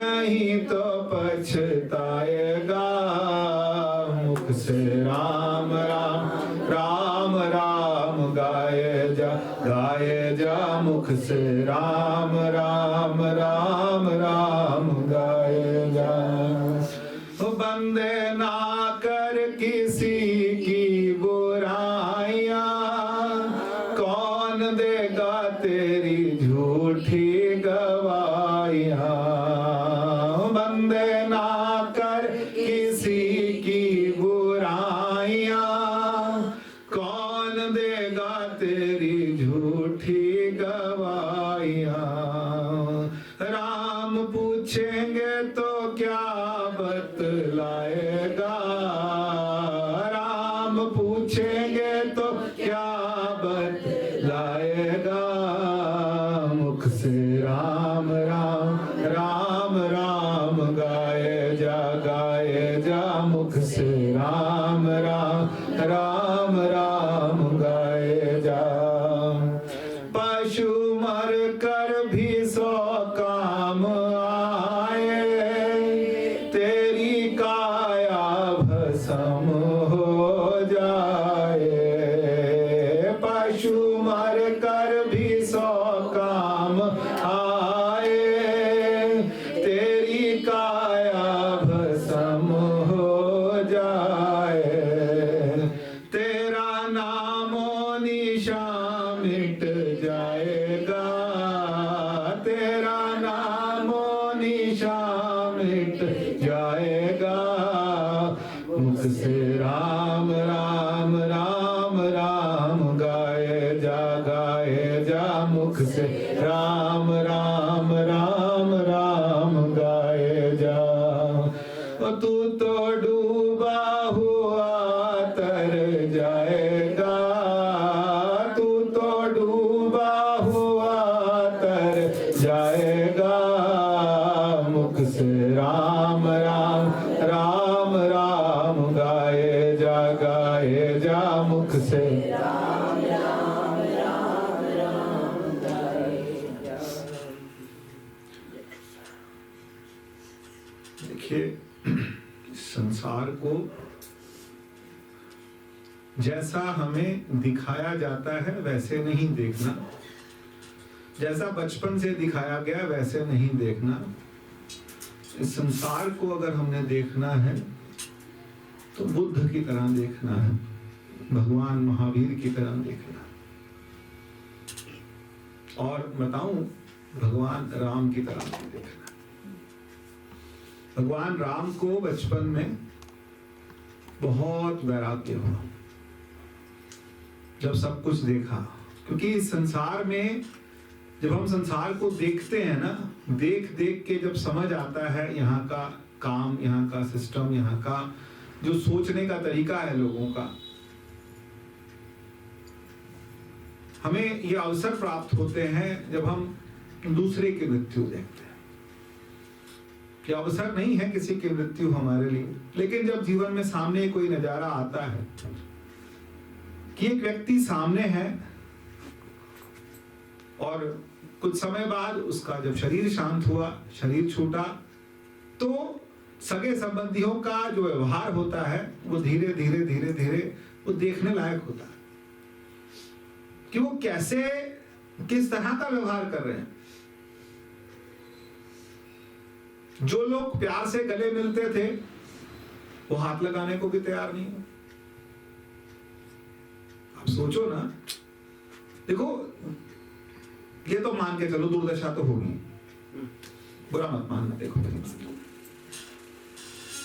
नहीं तो पछताएगा। मुख से राम राम राम राम गाए जा मुख से राम राम राम राम गाए जा। बंदे ना कर किसी की बुराइयां, कौन देगा तेरी झूठी गवाहियां। बंदे ना कर किसी की बुराइयां, कौन देगा तेरी झूठी गवाहियां। राम पूछेंगे तो क्या बतलाएगा, राम पूछेंगे तो क्या बतलाएगा। मुख से राम राम राम राम गाए जा मुख से राम राम राम राम गाए जा। पशु मर कर भी सौ काम आए, तेरी काया भस्म हो जाए। पशु मर कर भी सौ काम आए, तेरी काया भस्म हो जाए। तेरा नामो निशान मिट जाएगा, तेरा नामो निशान मिट जाएगा। मुख से राम राम राम राम गाए जा मुख से राम राम राम राम गाए जा। तू तो डूबा हुआ तर जाएगा, तू तो डूबा हुआ तर जाएगा। मुख से राम राम राम राम गाए जा मुख से राम राम राम राम गाए जा। देखिए, संसार को जैसा हमें दिखाया जाता है वैसे नहीं देखना, जैसा बचपन से दिखाया गया वैसे नहीं देखना। इस संसार को अगर हमने देखना है तो बुद्ध की तरह देखना है, भगवान महावीर की तरह देखना है। और बताऊं, भगवान राम की तरह नहीं देखना। भगवान राम को बचपन में बहुत वैराग्य हुआ जब सब कुछ देखा, क्योंकि इस संसार में जब हम संसार को देखते हैं ना, देख देख के जब समझ आता है यहाँ का काम, यहाँ का सिस्टम, यहाँ का जो सोचने का तरीका है लोगों का, हमें ये अवसर प्राप्त होते हैं जब हम दूसरे की मृत्यु देखते हैं। ये अवसर नहीं है किसी की मृत्यु हमारे लिए, लेकिन जब जीवन में सामने कोई नजारा आता है कि एक व्यक्ति सामने है और कुछ समय बाद उसका जब शरीर शांत हुआ, शरीर छूटा, तो सगे संबंधियों का जो व्यवहार होता है वो धीरे धीरे धीरे धीरे वो देखने लायक होता है कि वो कैसे, किस तरह का व्यवहार कर रहे हैं। जो लोग प्यार से गले मिलते थे वो हाथ लगाने को भी तैयार नहीं है। आप सोचो ना, देखो ये तो मान के चलो दुर्दशा तो होगी, बुरा मत मानना, देखो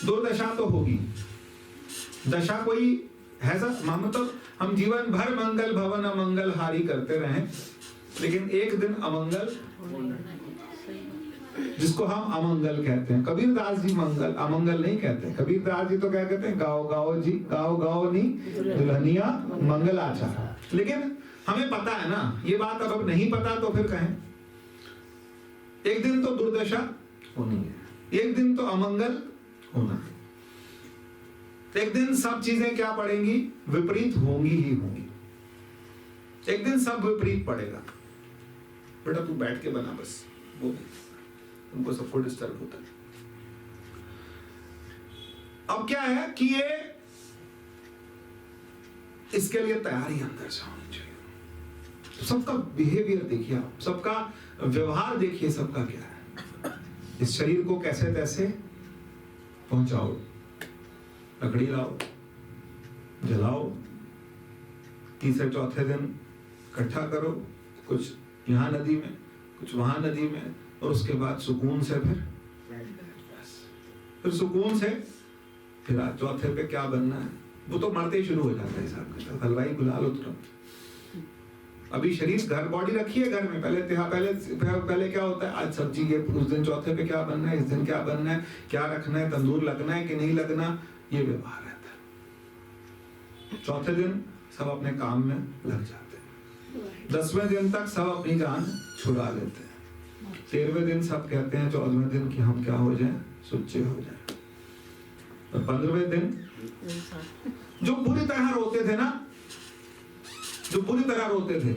दुर्दशा तो होगी। दशा कोई है मतलब हम जीवन भर मंगल भवन अमंगल हारी करते रहें, लेकिन एक दिन अमंगल, जिसको हम अमंगल कहते हैं। कबीरदास जी मंगल अमंगल नहीं कहते, कबीरदास जी तो क्या कहते हैं, गाओ गाओ जी गाओ गाओ नी दुल्हनिया मंगलाचार। लेकिन हमें पता है ना ये बात, अब नहीं पता तो फिर कहें। एक दिन तो दुर्दशा होनी है, एक दिन तो अमंगल होना है, एक दिन सब चीजें क्या पड़ेंगी, विपरीत होंगी ही होंगी। एक दिन सब विपरीत पड़ेगा। बेटा तू बैठ के बना बस, वो उनको सबको डिस्टर्ब होता है। अब क्या है कि ये इसके लिए तैयारी अंदर से होनी चाहिए। सबका बिहेवियर देखिए, आप सबका व्यवहार देखिए, सबका क्या है। इस शरीर को कैसे तैसे पहुंचाओ, लकड़ी लाओ, जलाओ, तीसरे चौथे दिन इकट्ठा करो, कुछ यहाँ नदी में, कुछ वहां नदी में, और उसके बाद सुकून से फिर सुकून से फिर आज चौथे पे क्या बनना है, वो तो मरते ही शुरू हो जाता है साहब के साथ। हलवाई बुला लो तुरंत। अभी शरीर घर बॉडी रखी है घर में, पहले क्या होता है, आज सब्जी के, उस दिन चौथे पे क्या बनना है, इस दिन क्या बनना है, क्या रखना है, तंदूर लगना है कि नहीं लगना, ये व्यवहार रहता है। चौथे दिन सब अपने काम में लग जाते हैं। 10वें दिन तक सब अपनी जान छुड़ा लेते हैं। 13वें दिन सब कहते हैं 14वें दिन कि हम क्या हो जाएं, सुच्चे हो जाएं। और 15वें दिन जो बुरी तरह रोते थे ना, जो बुरी तरह रोते थे,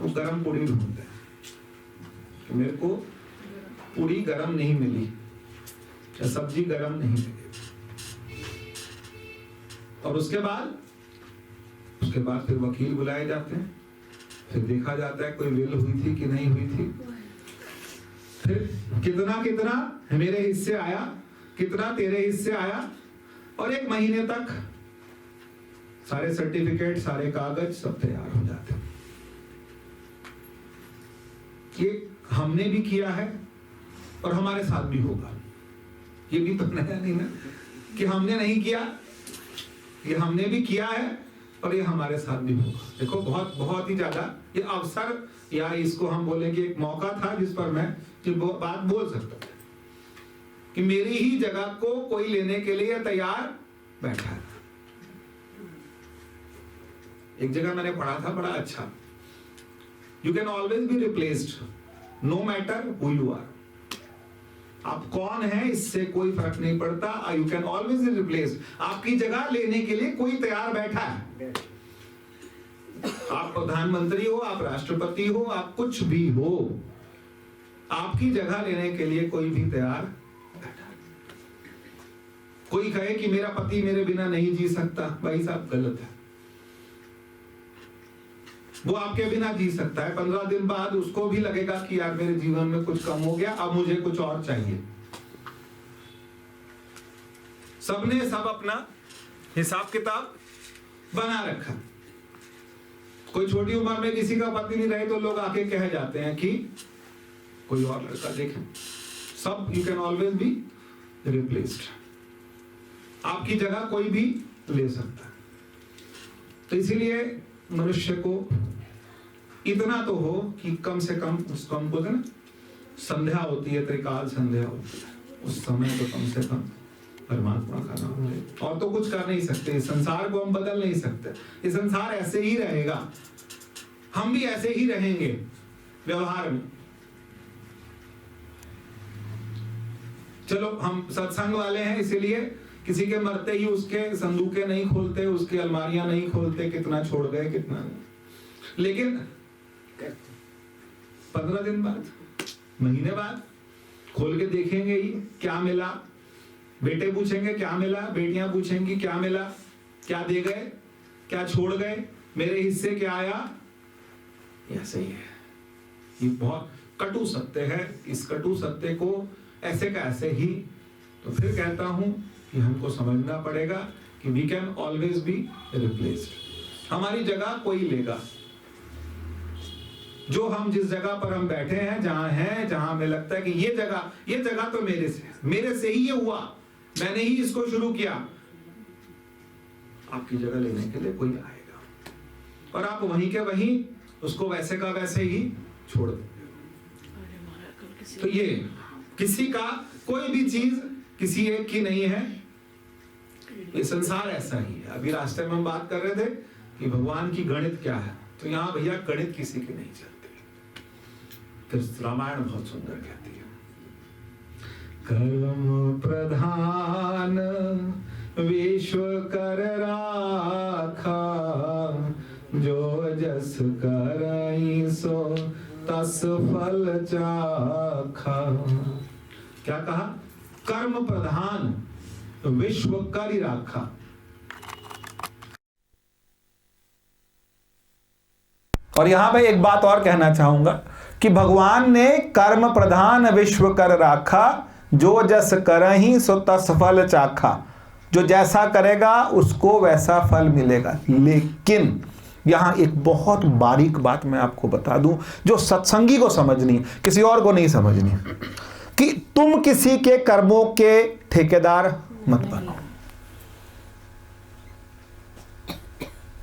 वो गरम पूड़ी ढूंढते हैं कि मेरे को पूड़ी गरम नहीं मिली या सब्जी गरम नहीं मिली। और उसके बाद फिर वकील बुलाए जाते हैं, फिर देखा जाता है कोई विल हुई थी कि नहीं हुई थी, फिर कितना मेरे हिस्से आया, कितना तेरे हिस्से आया, और 1 महीने तक सारे सर्टिफिकेट, सारे कागज सब तैयार हो जाते हैं। ये हमने भी किया है और हमारे साथ भी होगा। ये भी तो नया नहीं ना कि हमने नहीं किया, ये हमने भी किया है और ये हमारे साथ भी होगा। देखो बहुत ही ज्यादा ये अवसर, या इसको हम बोले कि एक मौका था जिस पर मैं ये बात बोल सकता था कि मेरी ही जगह को कोई लेने के लिए तैयार बैठा है। एक जगह मैंने पढ़ा था बड़ा अच्छा, you can always be replaced no matter who you are. आप कौन हैं इससे कोई फर्क नहीं पड़ता, you can always be replaced. आपकी जगह लेने के लिए कोई तैयार बैठा है। आप प्रधानमंत्री हो, आप राष्ट्रपति हो, आप कुछ भी हो, आपकी जगह लेने के लिए कोई भी तैयार बैठा है। कोई कहे कि मेरा पति मेरे बिना नहीं जी सकता, भाई साहब गलत है। वो आपके बिना जी सकता है, 15 दिन बाद उसको भी लगेगा कि यार मेरे जीवन में कुछ कम हो गया, अब मुझे कुछ और चाहिए। सबने सब अपना हिसाब किताब बना रखा। कोई छोटी उम्र में किसी का पति नहीं रहे तो लोग आके कह जाते हैं कि कोई और लड़का देखें। सब you can always be replaced. आपकी जगह कोई भी ले सकता है। तो इसीलिए मनुष्य को इतना तो हो कि कम से कम उसको हम बोलते ना, संध्या होती है, त्रिकाल संध्या होती है, उस समय तो कम से कम परमात्मा का नाम ले। और तो कुछ कर नहीं सकते, इस संसार को हम बदल नहीं सकते। ये संसार ऐसे ही रहेगा, हम भी ऐसे ही रहेंगे व्यवहार में। चलो हम सत्संग वाले हैं, इसीलिए किसी के मरते ही उसके संदूकें नहीं खोलते, उसकी अलमारियां नहीं खोलते, कितना छोड़ गए कितना नहीं। लेकिन 15 दिन बाद, महीने बाद खोल के देखेंगे ही क्या मिला। बेटे पूछेंगे क्या मिला, बेटियां पूछेंगी क्या मिला, क्या दे गए, क्या छोड़ गए, मेरे हिस्से क्या आया। ऐसे ही है, ये बहुत कटु सत्य है। इस कटु सत्य को ऐसे का ऐसे ही तो फिर कहता हूं कि हमको समझना पड़ेगा कि we can always be replaced. हमारी जगह कोई लेगा। जो हम जिस जगह पर हम बैठे हैं, जहां हमें लगता है कि ये जगह तो मेरे से ही ये हुआ, मैंने ही इसको शुरू किया, आपकी जगह लेने के लिए कोई आएगा और आप वहीं के वहीं उसको वैसे का वैसे ही छोड़ देंगे। तो ये किसी का कोई भी चीज किसी एक की नहीं है, ये संसार ऐसा ही है। अभी रास्ते में हम बात कर रहे थे कि भगवान की गणित क्या है, तो यहाँ भैया गणित किसी की नहीं चलती। फिर रामायण बहुत सुंदर कहती है, कर्म प्रधान विश्व कर राखा, जो जस करई सो ता सफल चाखा। क्या कहा? कर्म प्रधान विश्व करि राखा। और यहां पे एक बात और कहना चाहूंगा कि भगवान ने कर्म प्रधान विश्व कर राखा, जो जस करहि सो तस फल चाखा। जो जैसा करेगा उसको वैसा फल मिलेगा। लेकिन यहां एक बहुत बारीक बात मैं आपको बता दूं, जो सत्संगी को समझनी है, किसी और को नहीं समझनी, कि तुम किसी के कर्मों के ठेकेदार मत बनो।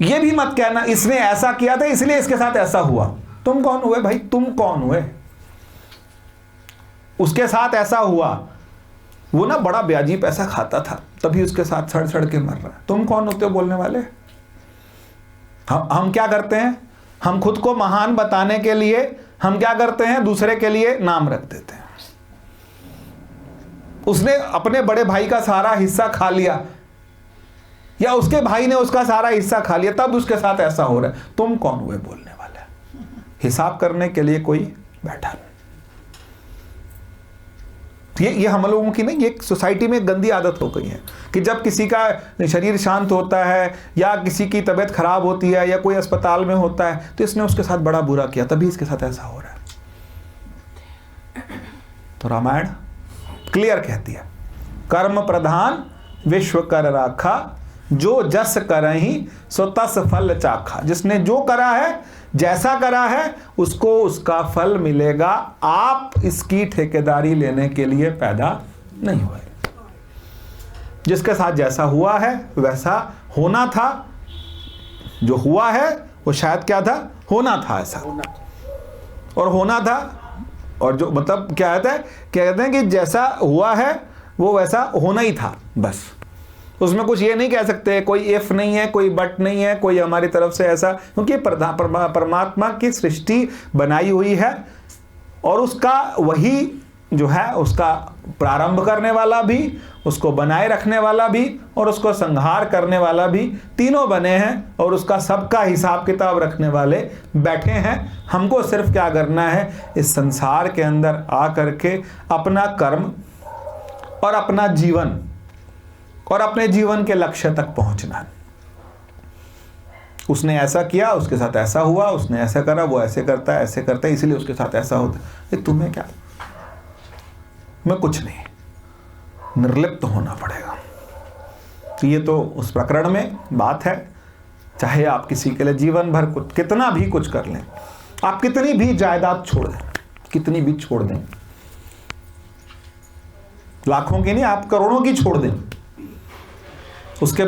ये भी मत कहना इसने ऐसा किया था इसलिए इसके साथ ऐसा हुआ। तुम कौन हुए भाई? तुम कौन हुए? उसके साथ ऐसा हुआ, वो ना बड़ा ब्याजी पैसा खाता था तभी उसके साथ सड़ सड़ के मर रहा है। तुम कौन होते हो बोलने वाले? हम क्या करते हैं? हम खुद को महान बताने के लिए हम क्या करते हैं? दूसरे के लिए नाम रख देते हैं। उसने अपने बड़े भाई का सारा हिस्सा खा लिया या उसके भाई ने उसका सारा हिस्सा खा लिया, तब उसके साथ ऐसा हो रहा है। तुम कौन हुए बोलने वाले? हिसाब करने के लिए कोई बैठा नहीं। ये हम लोगों की ना ये सोसाइटी में गंदी आदत हो गई है कि जब किसी का शरीर शांत होता है या किसी की तबीयत खराब होती है या कोई अस्पताल में होता है तो इसने उसके साथ बड़ा बुरा किया तभी इसके साथ ऐसा हो रहा है। तो रामायण क्लियर कहती है, कर्म प्रधान विश्व कर राखा, जो जस करहि सो तस फल चाखा। जिसने जो करा है, जैसा करा है, उसको उसका फल मिलेगा। आप इसकी ठेकेदारी लेने के लिए पैदा नहीं हुए। जिसके साथ जैसा हुआ है वैसा होना था। जो हुआ है वो शायद क्या था? होना था ऐसा, और होना था। और जो मतलब क्या कहते हैं, कहते हैं कि जैसा हुआ है वो वैसा होना ही था, बस। उसमें कुछ ये नहीं कह सकते, कोई इफ नहीं है, कोई बट नहीं है, कोई हमारी तरफ से ऐसा, क्योंकि परमात्मा की सृष्टि बनाई हुई है और उसका वही जो है उसका प्रारंभ करने वाला भी, उसको बनाए रखने वाला भी और उसको संहार करने वाला भी, तीनों बने हैं और उसका सबका हिसाब किताब रखने वाले बैठे हैं। हमको सिर्फ क्या करना है? इस संसार के अंदर आ करके अपना कर्म और अपना जीवन और अपने जीवन के लक्ष्य तक पहुंचना। उसने ऐसा किया, उसके साथ ऐसा हुआ, उसने ऐसा करा, वो ऐसे करता है, ऐसे करता है, इसलिए उसके साथ ऐसा होता है। तुम्हें क्या? मैं कुछ नहीं, निर्लिप्त होना पड़ेगा। तो ये तो उस प्रकरण में बात है। चाहे आप किसी के लिए जीवन भर कुछ कितना भी कुछ कर लें, आप कितनी भी जायदाद छोड़ दें, कितनी भी छोड़ दें, लाखों की नहीं, आप करोड़ों की छोड़ दें, उसके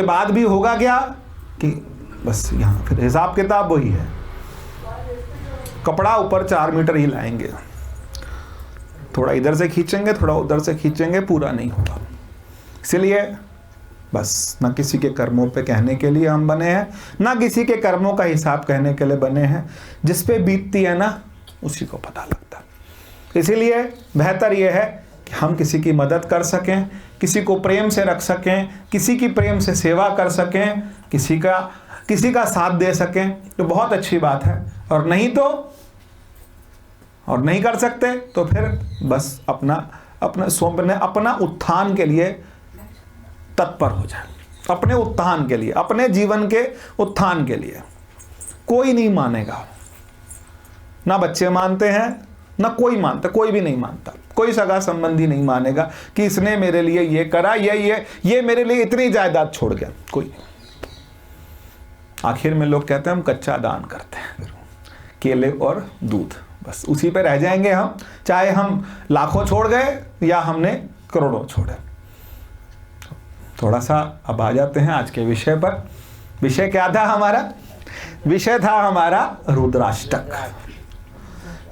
बाद भी होगा क्या कि बस यहां फिर हिसाब किताब वही है। कपड़ा ऊपर 4 मीटर ही लाएंगे, थोड़ा इधर से खींचेंगे, थोड़ा उधर से खींचेंगे, पूरा नहीं होगा। इसलिए बस ना किसी के कर्मों पे कहने के लिए हम बने हैं, ना किसी के कर्मों का हिसाब कहने के लिए बने हैं। जिस पे बीतती है ना उसी को पता लगता। इसीलिए बेहतर यह है कि हम किसी की मदद कर सकें, किसी को प्रेम से रख सकें, किसी की प्रेम से सेवा कर सकें, किसी का साथ दे सकें, तो बहुत अच्छी बात है। और नहीं कर सकते तो फिर बस अपना उत्थान के लिए तत्पर हो जाए, अपने उत्थान के लिए, अपने जीवन के उत्थान के लिए। कोई नहीं मानेगा, ना बच्चे मानते हैं, ना कोई मानता, कोई भी नहीं मानता, कोई सगा संबंधी नहीं मानेगा कि इसने मेरे लिए ये करा, ये मेरे लिए इतनी जायदाद छोड़ गया, कोई नहीं। आखिर में लोग कहते हैं हम कच्चा दान करते हैं, केले और दूध, बस उसी पे रह जाएंगे हम, चाहे हम लाखों छोड़ गए या हमने करोड़ों छोड़े। थोड़ा सा अब आ जाते हैं आज के विषय पर। विषय क्या था हमारा? विषय था हमारा रुद्राष्टक।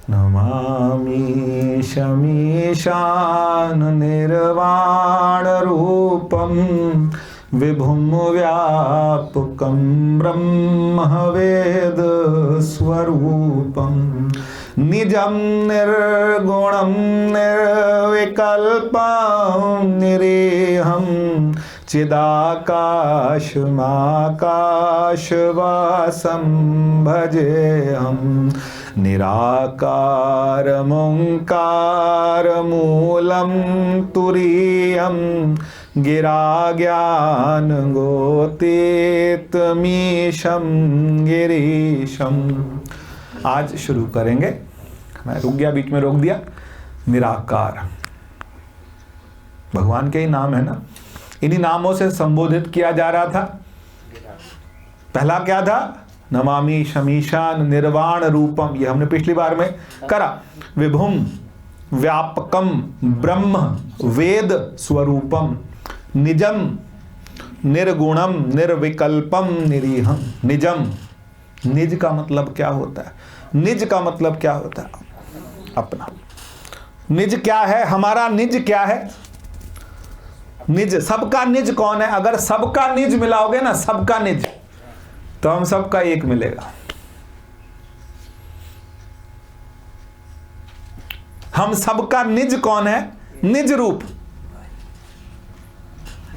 नमामि शमीशान निर्वाण रूपम विभुम व्यापकं ब्रह्म वेद स्वरूपम निजं निर्गुणं निर्विकल्पं निरीहं चिदाकाशमाकाशवासं भजेऽहं निराकारमोङ्कारमूलं तुरीयं गिराज्ञानगोतीतमीशं गिरीशं। आज शुरू करेंगे। मैं रुक गया, बीच में रोक दिया। निराकार भगवान के ही नाम है ना, इन्हीं नामों से संबोधित किया जा रहा था। पहला क्या था? नमामि शमीशान निर्वाण रूपम, ये हमने पिछली बार में करा। विभुम व्यापकम ब्रह्म वेद स्वरूपम निजम निर्गुणम निर्विकल्पम निरीहम। निजम, निज का मतलब क्या होता है? निज का मतलब क्या होता है? अपना। निज क्या है? हमारा निज क्या है? निज, सबका निज कौन है? अगर सबका निज मिलाओगे ना, सबका निज, तो हम सबका एक मिलेगा। हम सबका निज कौन है? निज रूप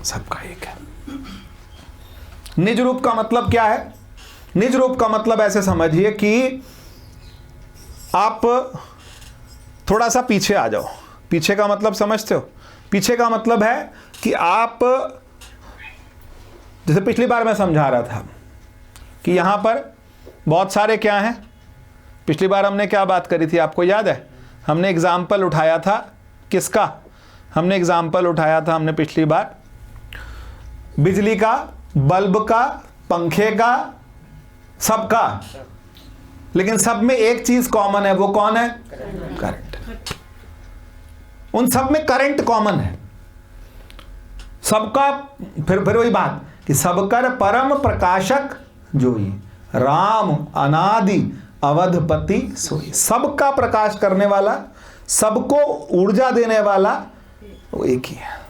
सबका एक है। निज रूप का मतलब क्या है? निज रूप का मतलब ऐसे समझिए कि आप थोड़ा सा पीछे आ जाओ। पीछे का मतलब समझते हो? पीछे का मतलब है कि आप, जैसे पिछली बार मैं समझा रहा था कि यहां पर बहुत सारे क्या हैं। पिछली बार हमने क्या बात करी थी, आपको याद है? हमने एग्जाम्पल उठाया था। किसका हमने एग्जाम्पल उठाया था? हमने पिछली बार बिजली का, बल्ब का, पंखे का, सबका। लेकिन सब में एक चीज कॉमन है। वो कौन है? करंट। उन सब में करंट कॉमन है सबका। फिर वही बात कि सबकर परम प्रकाशक जोई, राम अनादि अवधपति सोई। सबका प्रकाश करने वाला, सबको ऊर्जा देने वाला वो एक ही है।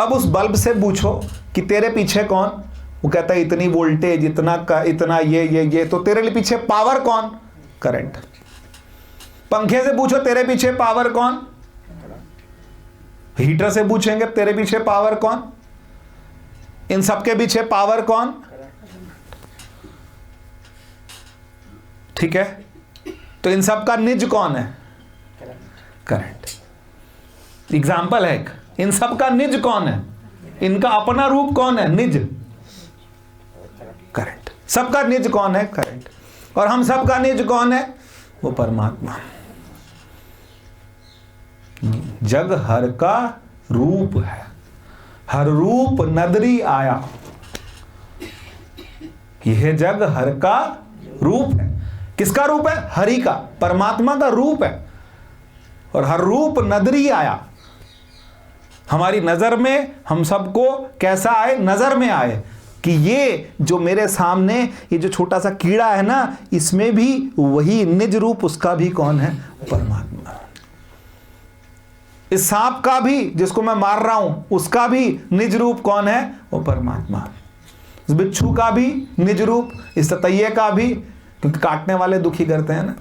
अब उस बल्ब से पूछो कि तेरे पीछे कौन? वो कहता है इतनी वोल्टेज, इतना ये। तो तेरे लिए पीछे पावर कौन? करंट। पंखे से पूछो तेरे पीछे पावर कौन? हीटर से पूछेंगे तेरे पीछे पावर कौन? इन सबके पीछे पावर कौन? ठीक है, तो इन सब का निज कौन है? करंट। एग्जाम्पल है एक। इन सब का निज कौन है? इनका अपना रूप कौन है? निज, करंट। सबका निज कौन है? करंट। और हम सबका निज कौन है? वो परमात्मा। जग हर का रूप है, हर रूप नदरी आया। यह जग हर का रूप है। किसका रूप है? हरि का, परमात्मा का रूप है। और हर रूप नदरी आया। हमारी नजर में हम सबको कैसा आए? नजर में आए कि ये जो मेरे सामने ये जो छोटा सा कीड़ा है ना, इसमें भी वही निज रूप, उसका भी कौन है? परमात्मा। इस सांप का भी, जिसको मैं मार रहा हूं, उसका भी निज रूप कौन है? वो परमात्मा। इस बिच्छू का भी निज रूप, इस ततैये का भी, क्योंकि काटने वाले दुखी करते हैं ना,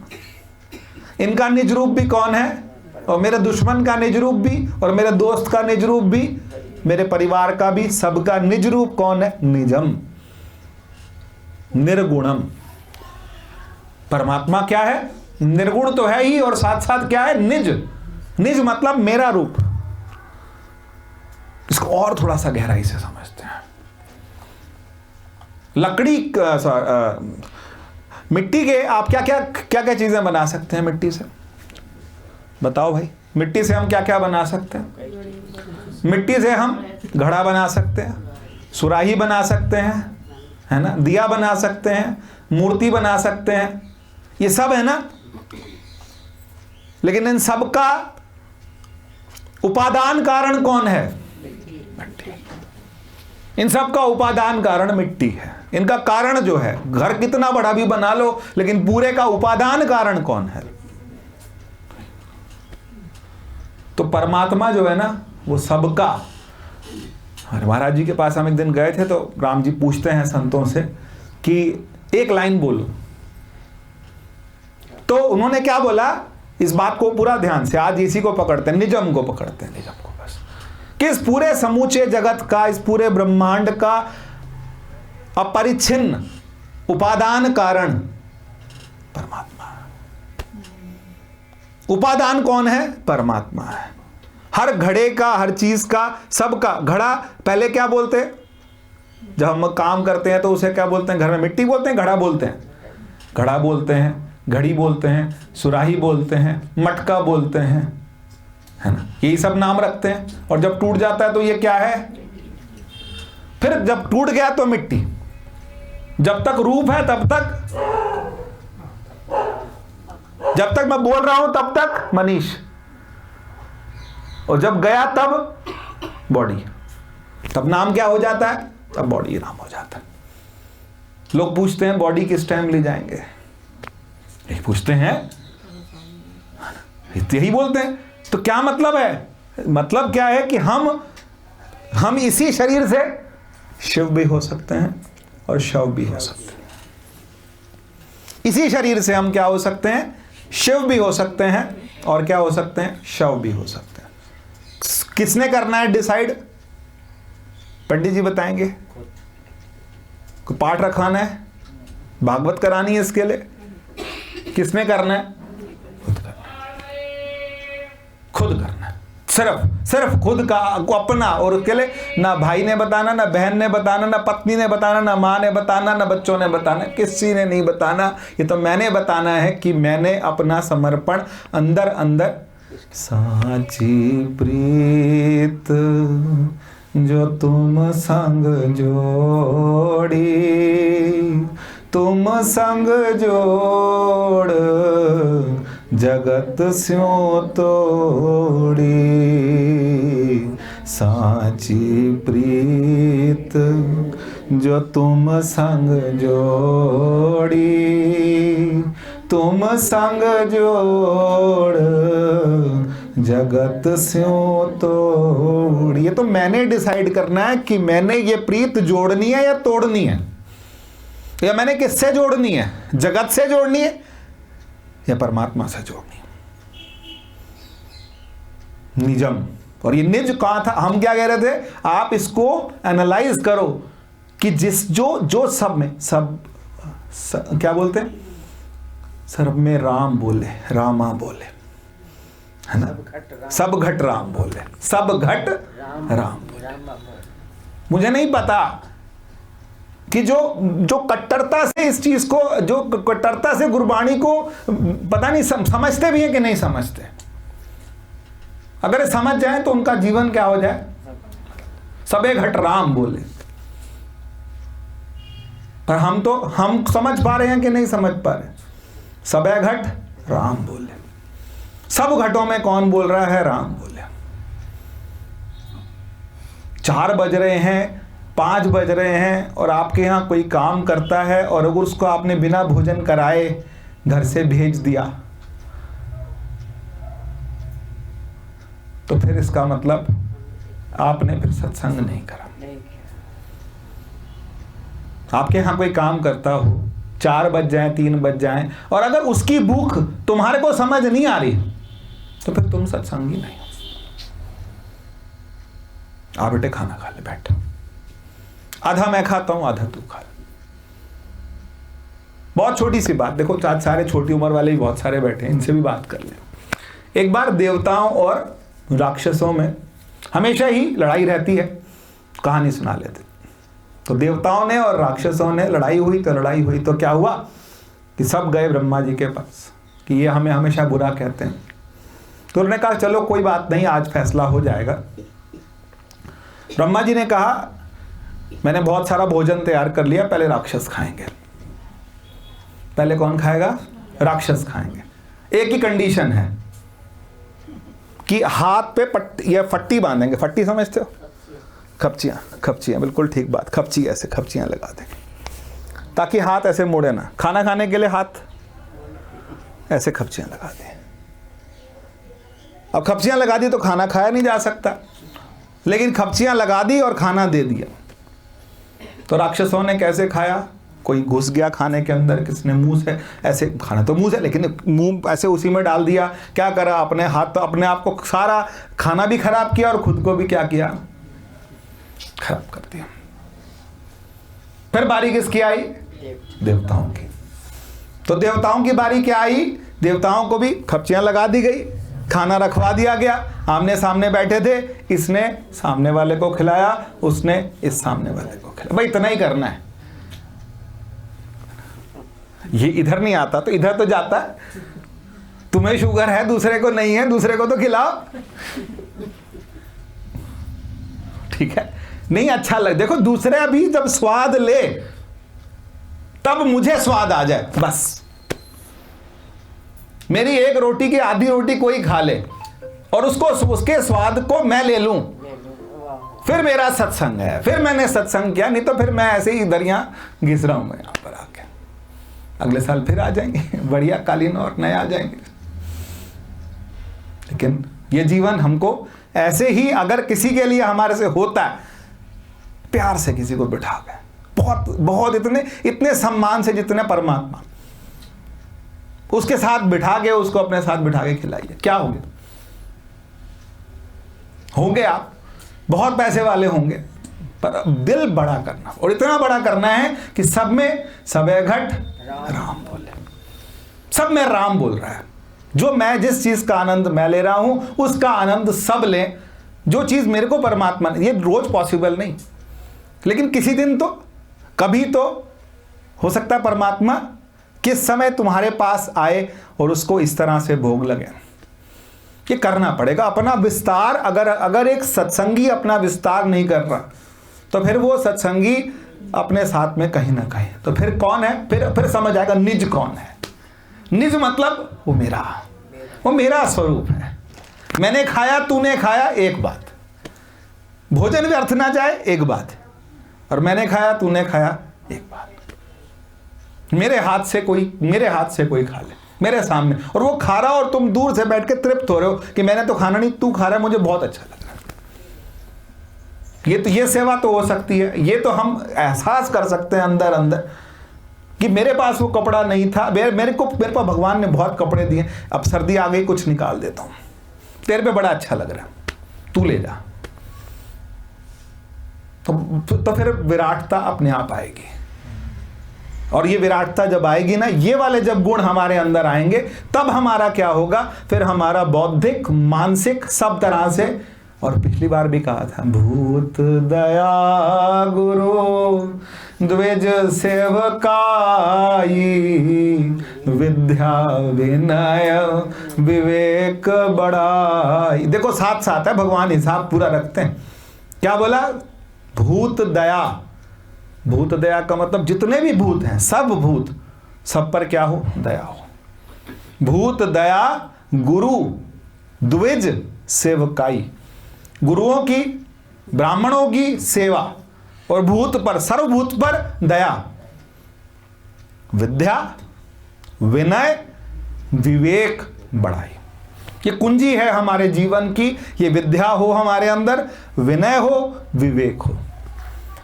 इनका निज रूप भी कौन है? और मेरे दुश्मन का निज रूप भी, और मेरे दोस्त का निज रूप भी, मेरे परिवार का भी, सबका निज रूप कौन है? निजम निर्गुणम। परमात्मा क्या है? निर्गुण तो है ही, और साथ साथ क्या है? निज। निज मतलब मेरा रूप। इसको और थोड़ा सा गहराई से समझते हैं। लकड़ी, मिट्टी के आप क्या क्या चीजें बना सकते हैं मिट्टी से? बताओ भाई, मिट्टी से हम क्या क्या बना सकते हैं? मिट्टी से हम घड़ा बना सकते हैं, सुराही बना सकते हैं, है ना, दिया बना सकते हैं, मूर्ति बना सकते हैं, ये सब है ना। लेकिन इन सब का उपादान कारण कौन है? मिट्टी। इन सब का उपादान कारण मिट्टी है। इनका कारण जो है, घर कितना बड़ा भी बना लो, लेकिन पूरे का उपादान कारण कौन है? तो परमात्मा जो है ना, वो सबका। महाराज जी के पास हम एक दिन गए थे, तो राम जी पूछते हैं संतों से कि एक लाइन बोलो। तो उन्होंने क्या बोला? इस बात को पूरा ध्यान से आज इसी को पकड़ते हैं, निजम को पकड़ते हैं, निजम को। बस कि इस पूरे समूचे जगत का, इस पूरे ब्रह्मांड का अपरिच्छिन्न उपादान कारण परमात्मा है। उपादान कौन है? परमात्मा है। हर घड़े का, हर चीज का, सबका घड़ा पहले क्या बोलते हैं? जब हम काम करते हैं तो उसे क्या बोलते हैं? घर में मिट्टी बोलते हैं, घड़ा बोलते हैं? घड़ा बोलते हैं, घड़ी बोलते हैं, सुराही बोलते हैं, मटका बोलते हैं, है ना? यही सब नाम रखते हैं। और जब टूट जाता है तो ये क्या है? फिर जब टूट गया तो मिट्टी। जब तक रूप है तब तक, जब तक मैं बोल रहा हूं तब तक मनीष, और जब गया तब बॉडी। तब नाम क्या हो जाता है? तब बॉडी नाम हो जाता है। लोग पूछते हैं बॉडी किस टाइम ले जाएंगे? यही पूछते हैं, यही बोलते हैं। तो क्या मतलब है? मतलब क्या है कि हम इसी शरीर से शिव भी हो सकते हैं और शव भी हो सकते हैं। इसी शरीर से हम क्या हो सकते हैं? शिव भी हो सकते हैं और क्या हो सकते हैं? शव भी हो सकते हैं। किसने करना है डिसाइड? पंडित जी बताएंगे। कोई पाठ रखाना है, भागवत करानी है, इसके लिए किसने करना है? खुद करना है। सिर्फ खुद का, अपना। और उसके लिए ना भाई ने बताना, ना बहन ने बताना, ना पत्नी ने बताना, ना माँ ने बताना, ना बच्चों ने बताना, किसी ने नहीं बताना। ये तो मैंने बताना है कि मैंने अपना समर्पण अंदर अंदर। साची प्रीत जो तुम संग जोड़ी, तुम संग जोड़ जगत स्यों तोड़ी। साची प्रीत जो तुम संग जोड़ी, तुम संग जोड़ जगत स्यों तोड़ी। ये तो मैंने डिसाइड करना है कि मैंने ये प्रीत जोड़नी है या तोड़नी है, या मैंने किससे जोड़नी है? जगत से जोड़नी है या परमात्मा से जोड़नी है? निजम। और ये निज कहा था, हम क्या कह रहे थे? आप इसको एनालाइज करो कि जिस जो सब में क्या बोलते हैं? सब में राम बोले, रामा बोले, है ना? सब घट राम बोले, सब घट राम बोले। मुझे नहीं पता कि जो कट्टरता से इस चीज को, जो कट्टरता से गुरबाणी को पता नहीं समझते भी हैं कि नहीं समझते। अगर समझ जाए तो उनका जीवन क्या हो जाए? सबे घट राम बोले। पर हम समझ पा रहे हैं कि नहीं समझ पा रहे? सबे घट राम बोले। सब घटों में कौन बोल रहा है? राम बोले। 4 बज रहे हैं, 5 बज रहे हैं, और आपके यहाँ कोई काम करता है और अगर उसको आपने बिना भोजन कराए घर से भेज दिया तो फिर इसका मतलब आपने फिर सत्संग नहीं करा। आपके यहाँ कोई काम करता हो, 4 बज जाए, 3 बज जाए, और अगर उसकी भूख तुम्हारे को समझ नहीं आ रही तो फिर तुम सत्संगी नहीं हो। आ बेटे खाना खा ले, बैठ। आधा मैं खाता हूं, आधा तू खा ले। बहुत छोटी सी बात, देखो आज सारे छोटी उम्र वाले भी बहुत सारे बैठे हैं, इनसे भी बात कर ले। एक बार देवताओं और राक्षसों में हमेशा ही लड़ाई रहती है, कहानी सुना लेते। तो देवताओं ने और राक्षसों ने लड़ाई हुई तो क्या हुआ कि सब गए ब्रह्मा जी के पास कि ये हमें हमेशा बुरा कहते हैं। तो उन्होंने कहा चलो कोई बात नहीं, आज फैसला हो जाएगा। ब्रह्मा जी ने कहा मैंने बहुत सारा भोजन तैयार कर लिया, पहले राक्षस खाएंगे। पहले कौन खाएगा? राक्षस खाएंगे। एक ही कंडीशन है कि हाथ पे ये फट्टी बांधेंगे। फट्टी समझते हो? खपचियाँ, बिल्कुल ठीक बात। खपची, ऐसे खपचियाँ लगा देंगे ताकि हाथ ऐसे मुड़े ना। खाना खाने के लिए हाथ ऐसे खपचियाँ लगा दें। अब खपचियाँ लगा दी तो खाना खाया नहीं जा सकता, लेकिन खपचियाँ लगा दी और खाना दे दिया। तो राक्षसों ने कैसे खाया? कोई घुस गया खाने के अंदर, किसने मुंह से ऐसे, खाना तो मुंह से लेकिन मुंह ऐसे उसी में डाल दिया, क्या करा, अपने हाथ, अपने आप को सारा खाना भी खराब किया और खुद को भी क्या किया, खराब कर दिया। फिर बारी किसकी आई, देवताओं की। तो देवताओं की बारी क्या आई, देवताओं को भी खपचियां लगा दी गई, खाना रखवा दिया गया, आमने सामने बैठे थे, इसने सामने वाले को खिलाया, उसने इस सामने वाले को खिलाया। भाई इतना ही करना है, ये इधर नहीं आता तो इधर तो जाता है। तुम्हें शुगर है, दूसरे को नहीं है, दूसरे को तो खिलाओ, ठीक है। नहीं अच्छा लग, देखो दूसरे अभी जब स्वाद ले तब मुझे स्वाद आ जाए, बस। मेरी एक रोटी की आधी रोटी कोई खा ले और उसको, उसके स्वाद को मैं ले लूं, फिर मेरा सत्संग है, फिर मैंने सत्संग किया। नहीं तो फिर मैं ऐसे ही दरिया घिस रहा हूं मैं यहां पर आके, अगले साल फिर आ जाएंगे बढ़िया कालीन और नए आ जाएंगे। लेकिन ये जीवन हमको ऐसे ही, अगर किसी के लिए हमारे से होता है, प्यार से किसी को बिठा के, बहुत बहुत इतने सम्मान से जितने परमात्मा, उसके साथ बिठा के, उसको अपने साथ बिठा के खिलाइए। क्या होंगे आप बहुत पैसे वाले होंगे, पर दिल बड़ा करना, और इतना बड़ा करना है कि सब में सबे घट राम बोले, सब में राम बोल रहा है। जो मैं, जिस चीज का आनंद मैं ले रहा हूं, उसका आनंद सब लें। जो चीज मेरे को परमात्मा, ये रोज पॉसिबल नहीं, लेकिन किसी दिन तो, कभी तो हो सकता है परमात्मा किस समय तुम्हारे पास आए और उसको इस तरह से भोग लगे। ये करना पड़ेगा अपना विस्तार। अगर एक सत्संगी अपना विस्तार नहीं कर रहा, तो फिर वो सत्संगी अपने साथ में कहीं ना कहीं, तो फिर कौन है, फिर समझ आएगा निज कौन है। निज मतलब वो मेरा स्वरूप है। मैंने खाया, तूने खाया, एक बात। भोजन व्यर्थ ना जाए, एक बात। और मैंने खाया, तूने खाया, एक बात। मेरे हाथ से कोई खा ले मेरे सामने, और वो खा रहा और तुम दूर से बैठ के तृप्त हो रहे हो कि मैंने तो खाना नहीं, तू खा रहा है, मुझे बहुत अच्छा लग रहा है। ये सेवा तो हो सकती है। ये तो हम एहसास कर सकते हैं अंदर अंदर कि मेरे पास वो कपड़ा नहीं था, मेरे पास भगवान ने बहुत कपड़े दिए, अब सर्दी आ गई, कुछ निकाल देता हूं, तेरे पे बड़ा अच्छा लग रहा है, तू ले जा। तो फिर विराटता अपने आप आएगी। और ये विराटता जब आएगी ना, ये वाले जब गुण हमारे अंदर आएंगे, तब हमारा क्या होगा, फिर हमारा बौद्धिक, मानसिक, सब तरह से। और पिछली बार भी कहा था, भूत दया गुरु द्विज सेवकाई, विद्या विनय विवेक बड़ाई। देखो साथ साथ है, भगवान हिसाब पूरा रखते हैं। क्या बोला, भूत दया। भूत दया का मतलब जितने भी भूत हैं, सब भूत, सब पर क्या हो, दया हो। भूत दया गुरु द्विज सेवकाई, गुरुओं की, ब्राह्मणों की सेवा, और भूत पर, सर्वभूत पर दया। विद्या विनय विवेक बढ़ाई, ये कुंजी है हमारे जीवन की। ये विद्या हो हमारे अंदर, विनय हो, विवेक हो।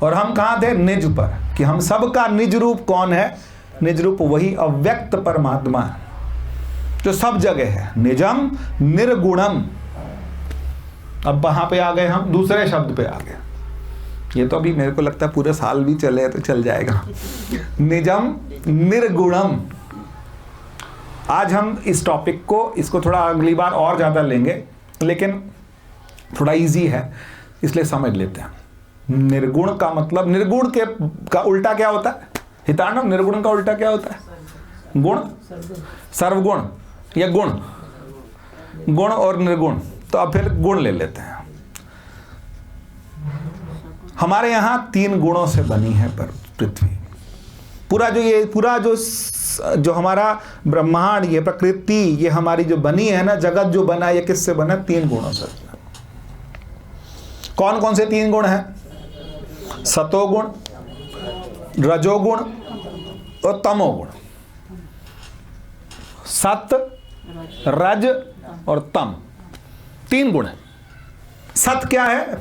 और हम कहां थे, निज पर, कि हम सबका निज रूप कौन है, निज रूप वही अव्यक्त परमात्मा है जो सब जगह है। निजम निर्गुणम। अब वहां पे आ गए हम, दूसरे शब्द पे आ गए। ये तो अभी मेरे को लगता है पूरे साल भी चले तो चल जाएगा। निजम निर्गुणम। आज हम इस टॉपिक को, इसको थोड़ा अगली बार और ज्यादा लेंगे, लेकिन थोड़ा इजी है इसलिए समझ लेते हैं। निर्गुण का मतलब, निर्गुण का उल्टा क्या होता है, हितांडव, निर्गुण का उल्टा क्या होता है, गुण, सर्वगुण या गुण, गुण और निर्गुण। तो अब फिर गुण ले लेते हैं। हमारे यहां 3 गुणों से बनी है पर पृथ्वी। पूरा जो हमारा ब्रह्मांड, ये प्रकृति, ये हमारी जो बनी है ना, जगत जो बना, ये किससे बना, 3 गुणों से। कौन कौन से 3 गुण हैं, सतोगुण, रजोगुण और तमोगुण। सत, रज और तम, 3 गुण है। सत क्या है,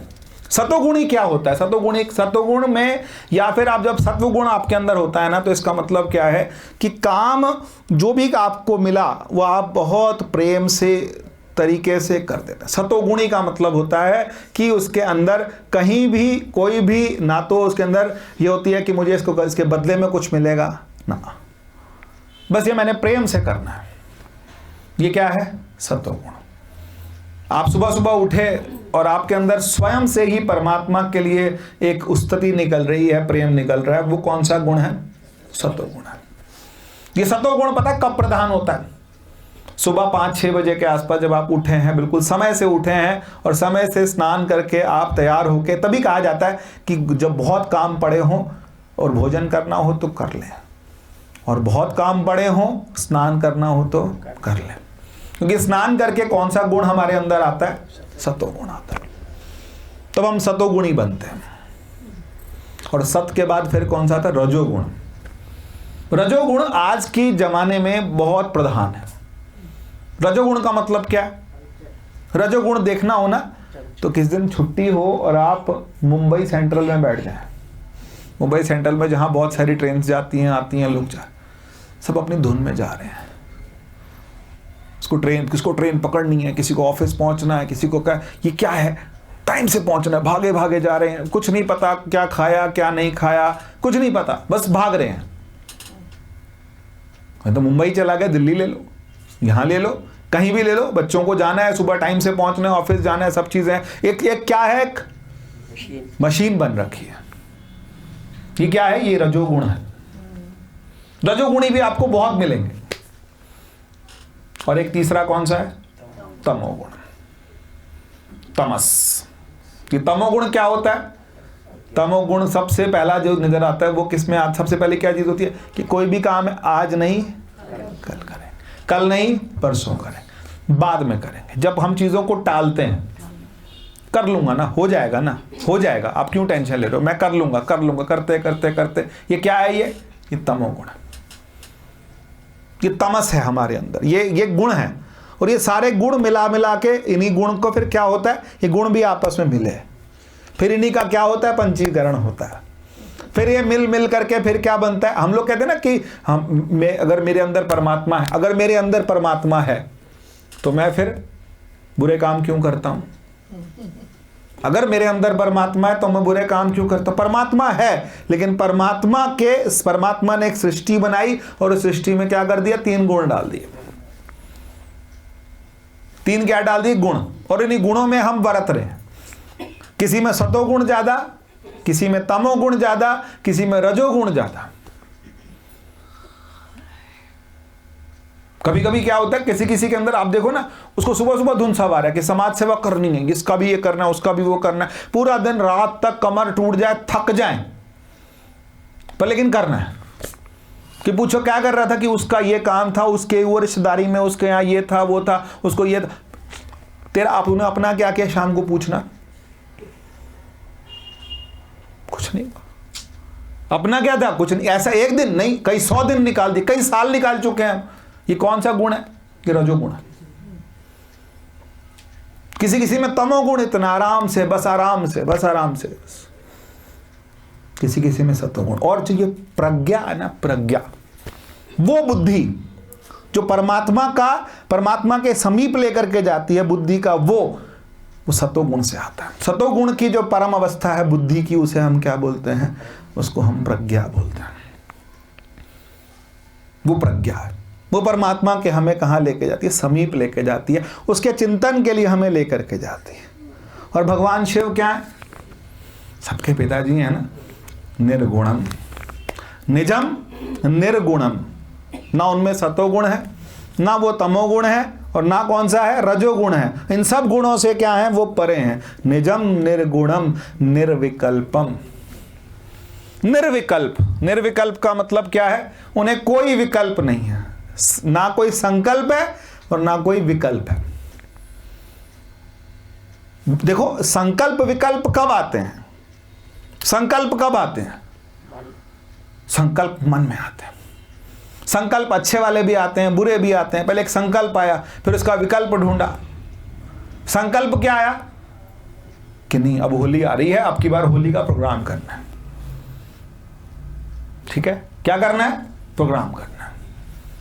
सतोगुणी क्या होता है? सतोगुण में, या फिर आप जब सत्वगुण आपके अंदर होता है ना, तो इसका मतलब क्या है कि काम जो भी आपको मिला वो आप बहुत प्रेम से तरीके से कर देते हैं। सतोगुणी का मतलब होता है कि उसके अंदर कहीं भी कोई भी ना तो उसके अंदर ये होती है कि मुझे इसके बदले में कुछ मिलेगा ना, बस ये मैंने प्रेम से करना है। ये क्या है? सतोगुण। आप सुबह सुबह उठे और आपके अंदर स्वयं से ही परमात्मा के लिए एक स्तुति निकल रही है, प्रेम निकल रहा है, वो कौन सा गुण है? सतोगुण है। ये सतोगुण पता है कब प्रधान होता है? सुबह 5-6 बजे के आसपास जब आप उठे हैं, बिल्कुल समय से उठे हैं और समय से स्नान करके आप तैयार होके, तभी कहा जाता है कि जब बहुत काम पड़े हों और भोजन करना हो तो कर लें, और बहुत काम पड़े हों स्नान करना हो तो कर लें। क्योंकि स्नान करके कौन सा गुण हमारे अंदर आता है? सतोगुण आता है। तब हम सतोगुणी बनते हैं। और सत के बाद फिर कौन सा आता है? रजोगुण। रजोगुण आज की जमाने में बहुत प्रधान है। रजोगुण का मतलब क्या है? रजोगुण देखना हो ना तो किस दिन छुट्टी हो और आप मुंबई सेंट्रल में बैठ जाएं। मुंबई सेंट्रल में जहां बहुत सारी ट्रेन जाती हैं, आती हैं, लोग सब अपनी धुन में जा रहे हैं। किसको ट्रेन पकड़नी है, किसी को ऑफिस पहुंचना है, किसी को क्या, ये क्या है, टाइम से पहुंचना है, भागे भागे जा रहे हैं, कुछ नहीं पता क्या खाया क्या नहीं खाया, कुछ नहीं पता, बस भाग रहे हैं। तो मुंबई चला गया, दिल्ली ले लो, यहां ले लो, कहीं भी ले लो, बच्चों को जाना है, सुबह टाइम से पहुंचना है, ऑफिस जाना है, सब चीजें एक क्या है, एक मशीन बन रखी है। ये क्या है? ये रजोगुण है। रजोगुणी भी आपको बहुत मिलेंगे। और एक तीसरा कौन सा है? तमोगुण। तमस। ये तमोगुण क्या होता है? तमोगुण सबसे पहला जो नजर आता है वो किसमें सबसे पहले क्या चीज होती है कि कोई भी काम है आज नहीं कल करें, कल नहीं परसों करें, बाद में करेंगे। जब हम चीजों को टालते हैं, कर लूंगा ना, हो जाएगा ना, हो जाएगा, आप क्यों टेंशन ले रहे हो, मैं कर लूंगा, करते करते करते, ये क्या है? ये तमोगुण है। ये तमस है हमारे अंदर, ये गुण है। और ये सारे गुण मिला मिला के इन्हीं गुण को फिर क्या होता है? ये गुण भी आपस में मिले, फिर इन्हीं का क्या होता है? पंचीकरण होता है। फिर ये मिल करके फिर क्या बनता है? हम लोग कहते हैं ना कि अगर मेरे अंदर परमात्मा है, अगर मेरे अंदर परमात्मा है तो मैं फिर बुरे काम क्यों करता हूं? अगर मेरे अंदर परमात्मा है तो मैं बुरे काम क्यों करता हूं? परमात्मा है, लेकिन परमात्मा ने एक सृष्टि बनाई और उस सृष्टि में क्या कर दिया? 3 गुण डाल दिए। 3 क्या डाल दिए? गुण। और इन्हीं गुणों में हम बरत रहे हैं। किसी में सतोगुण ज्यादा, किसी में तमोगुण ज्यादा, किसी में रजोगुण ज्यादा। कभी कभी क्या होता है, किसी के अंदर आप देखो ना, उसको सुबह सुबह धुन सवार है कि समाज सेवा करनी है, इसका भी ये करना है, उसका भी वो करना है, पूरा दिन रात तक कमर टूट जाए, थक जाए, पर लेकिन करना है। कि पूछो क्या कर रहा था? कि उसका ये काम था, उसके वो रिश्तेदारी में उसके यहाँ ये था, वो था, उसको ये था। तेरा आपने अपना क्या किया? शाम को पूछना, कुछ नहीं। अपना क्या था? कुछ नहीं। ऐसा एक दिन नहीं, कई 100 दिन निकाल दिए, कई साल निकाल चुके हैं। ये कौन सा गुण है? ये रजोगुण है। किसी में तमोगुण, इतना आराम से, बस आराम से, बस आराम से। किसी में सतोगुण। और जो ये प्रज्ञा है ना, प्रज्ञा, वो बुद्धि जो परमात्मा के समीप लेकर के जाती है बुद्धि का, वो सतोगुण से आता है। सतोगुण की जो परम अवस्था है बुद्धि की, उसे हम क्या बोलते हैं? उसको हम प्रज्ञा बोलते हैं। वो प्रज्ञा है, वो परमात्मा के हमें कहाँ लेके जाती है? समीप लेके जाती है, उसके चिंतन के लिए हमें लेकर के जाती है। और भगवान शिव क्या है? सबके पिताजी हैं ना। निर्गुणम निजम निर्गुणम। ना उनमें सतोगुण है, ना वो तमोगुण है, और ना कौन सा है? रजोगुण है। इन सब गुणों से क्या है? वो परे हैं। निजम निर्गुणम निर्विकल्पम। निर्विकल्प का मतलब क्या है? उन्हें कोई विकल्प नहीं है, ना कोई संकल्प है और ना कोई विकल्प है। देखो, संकल्प विकल्प कब आते हैं? संकल्प कब आते हैं? संकल्प मन में आते हैं। संकल्प अच्छे वाले भी आते हैं, बुरे भी आते हैं। पहले एक संकल्प आया, फिर उसका विकल्प ढूंढा। संकल्प क्या आया? कि नहीं अब होली आ रही है, अब की बार होली का प्रोग्राम करना है। ठीक है, क्या करना है? प्रोग्राम करना है।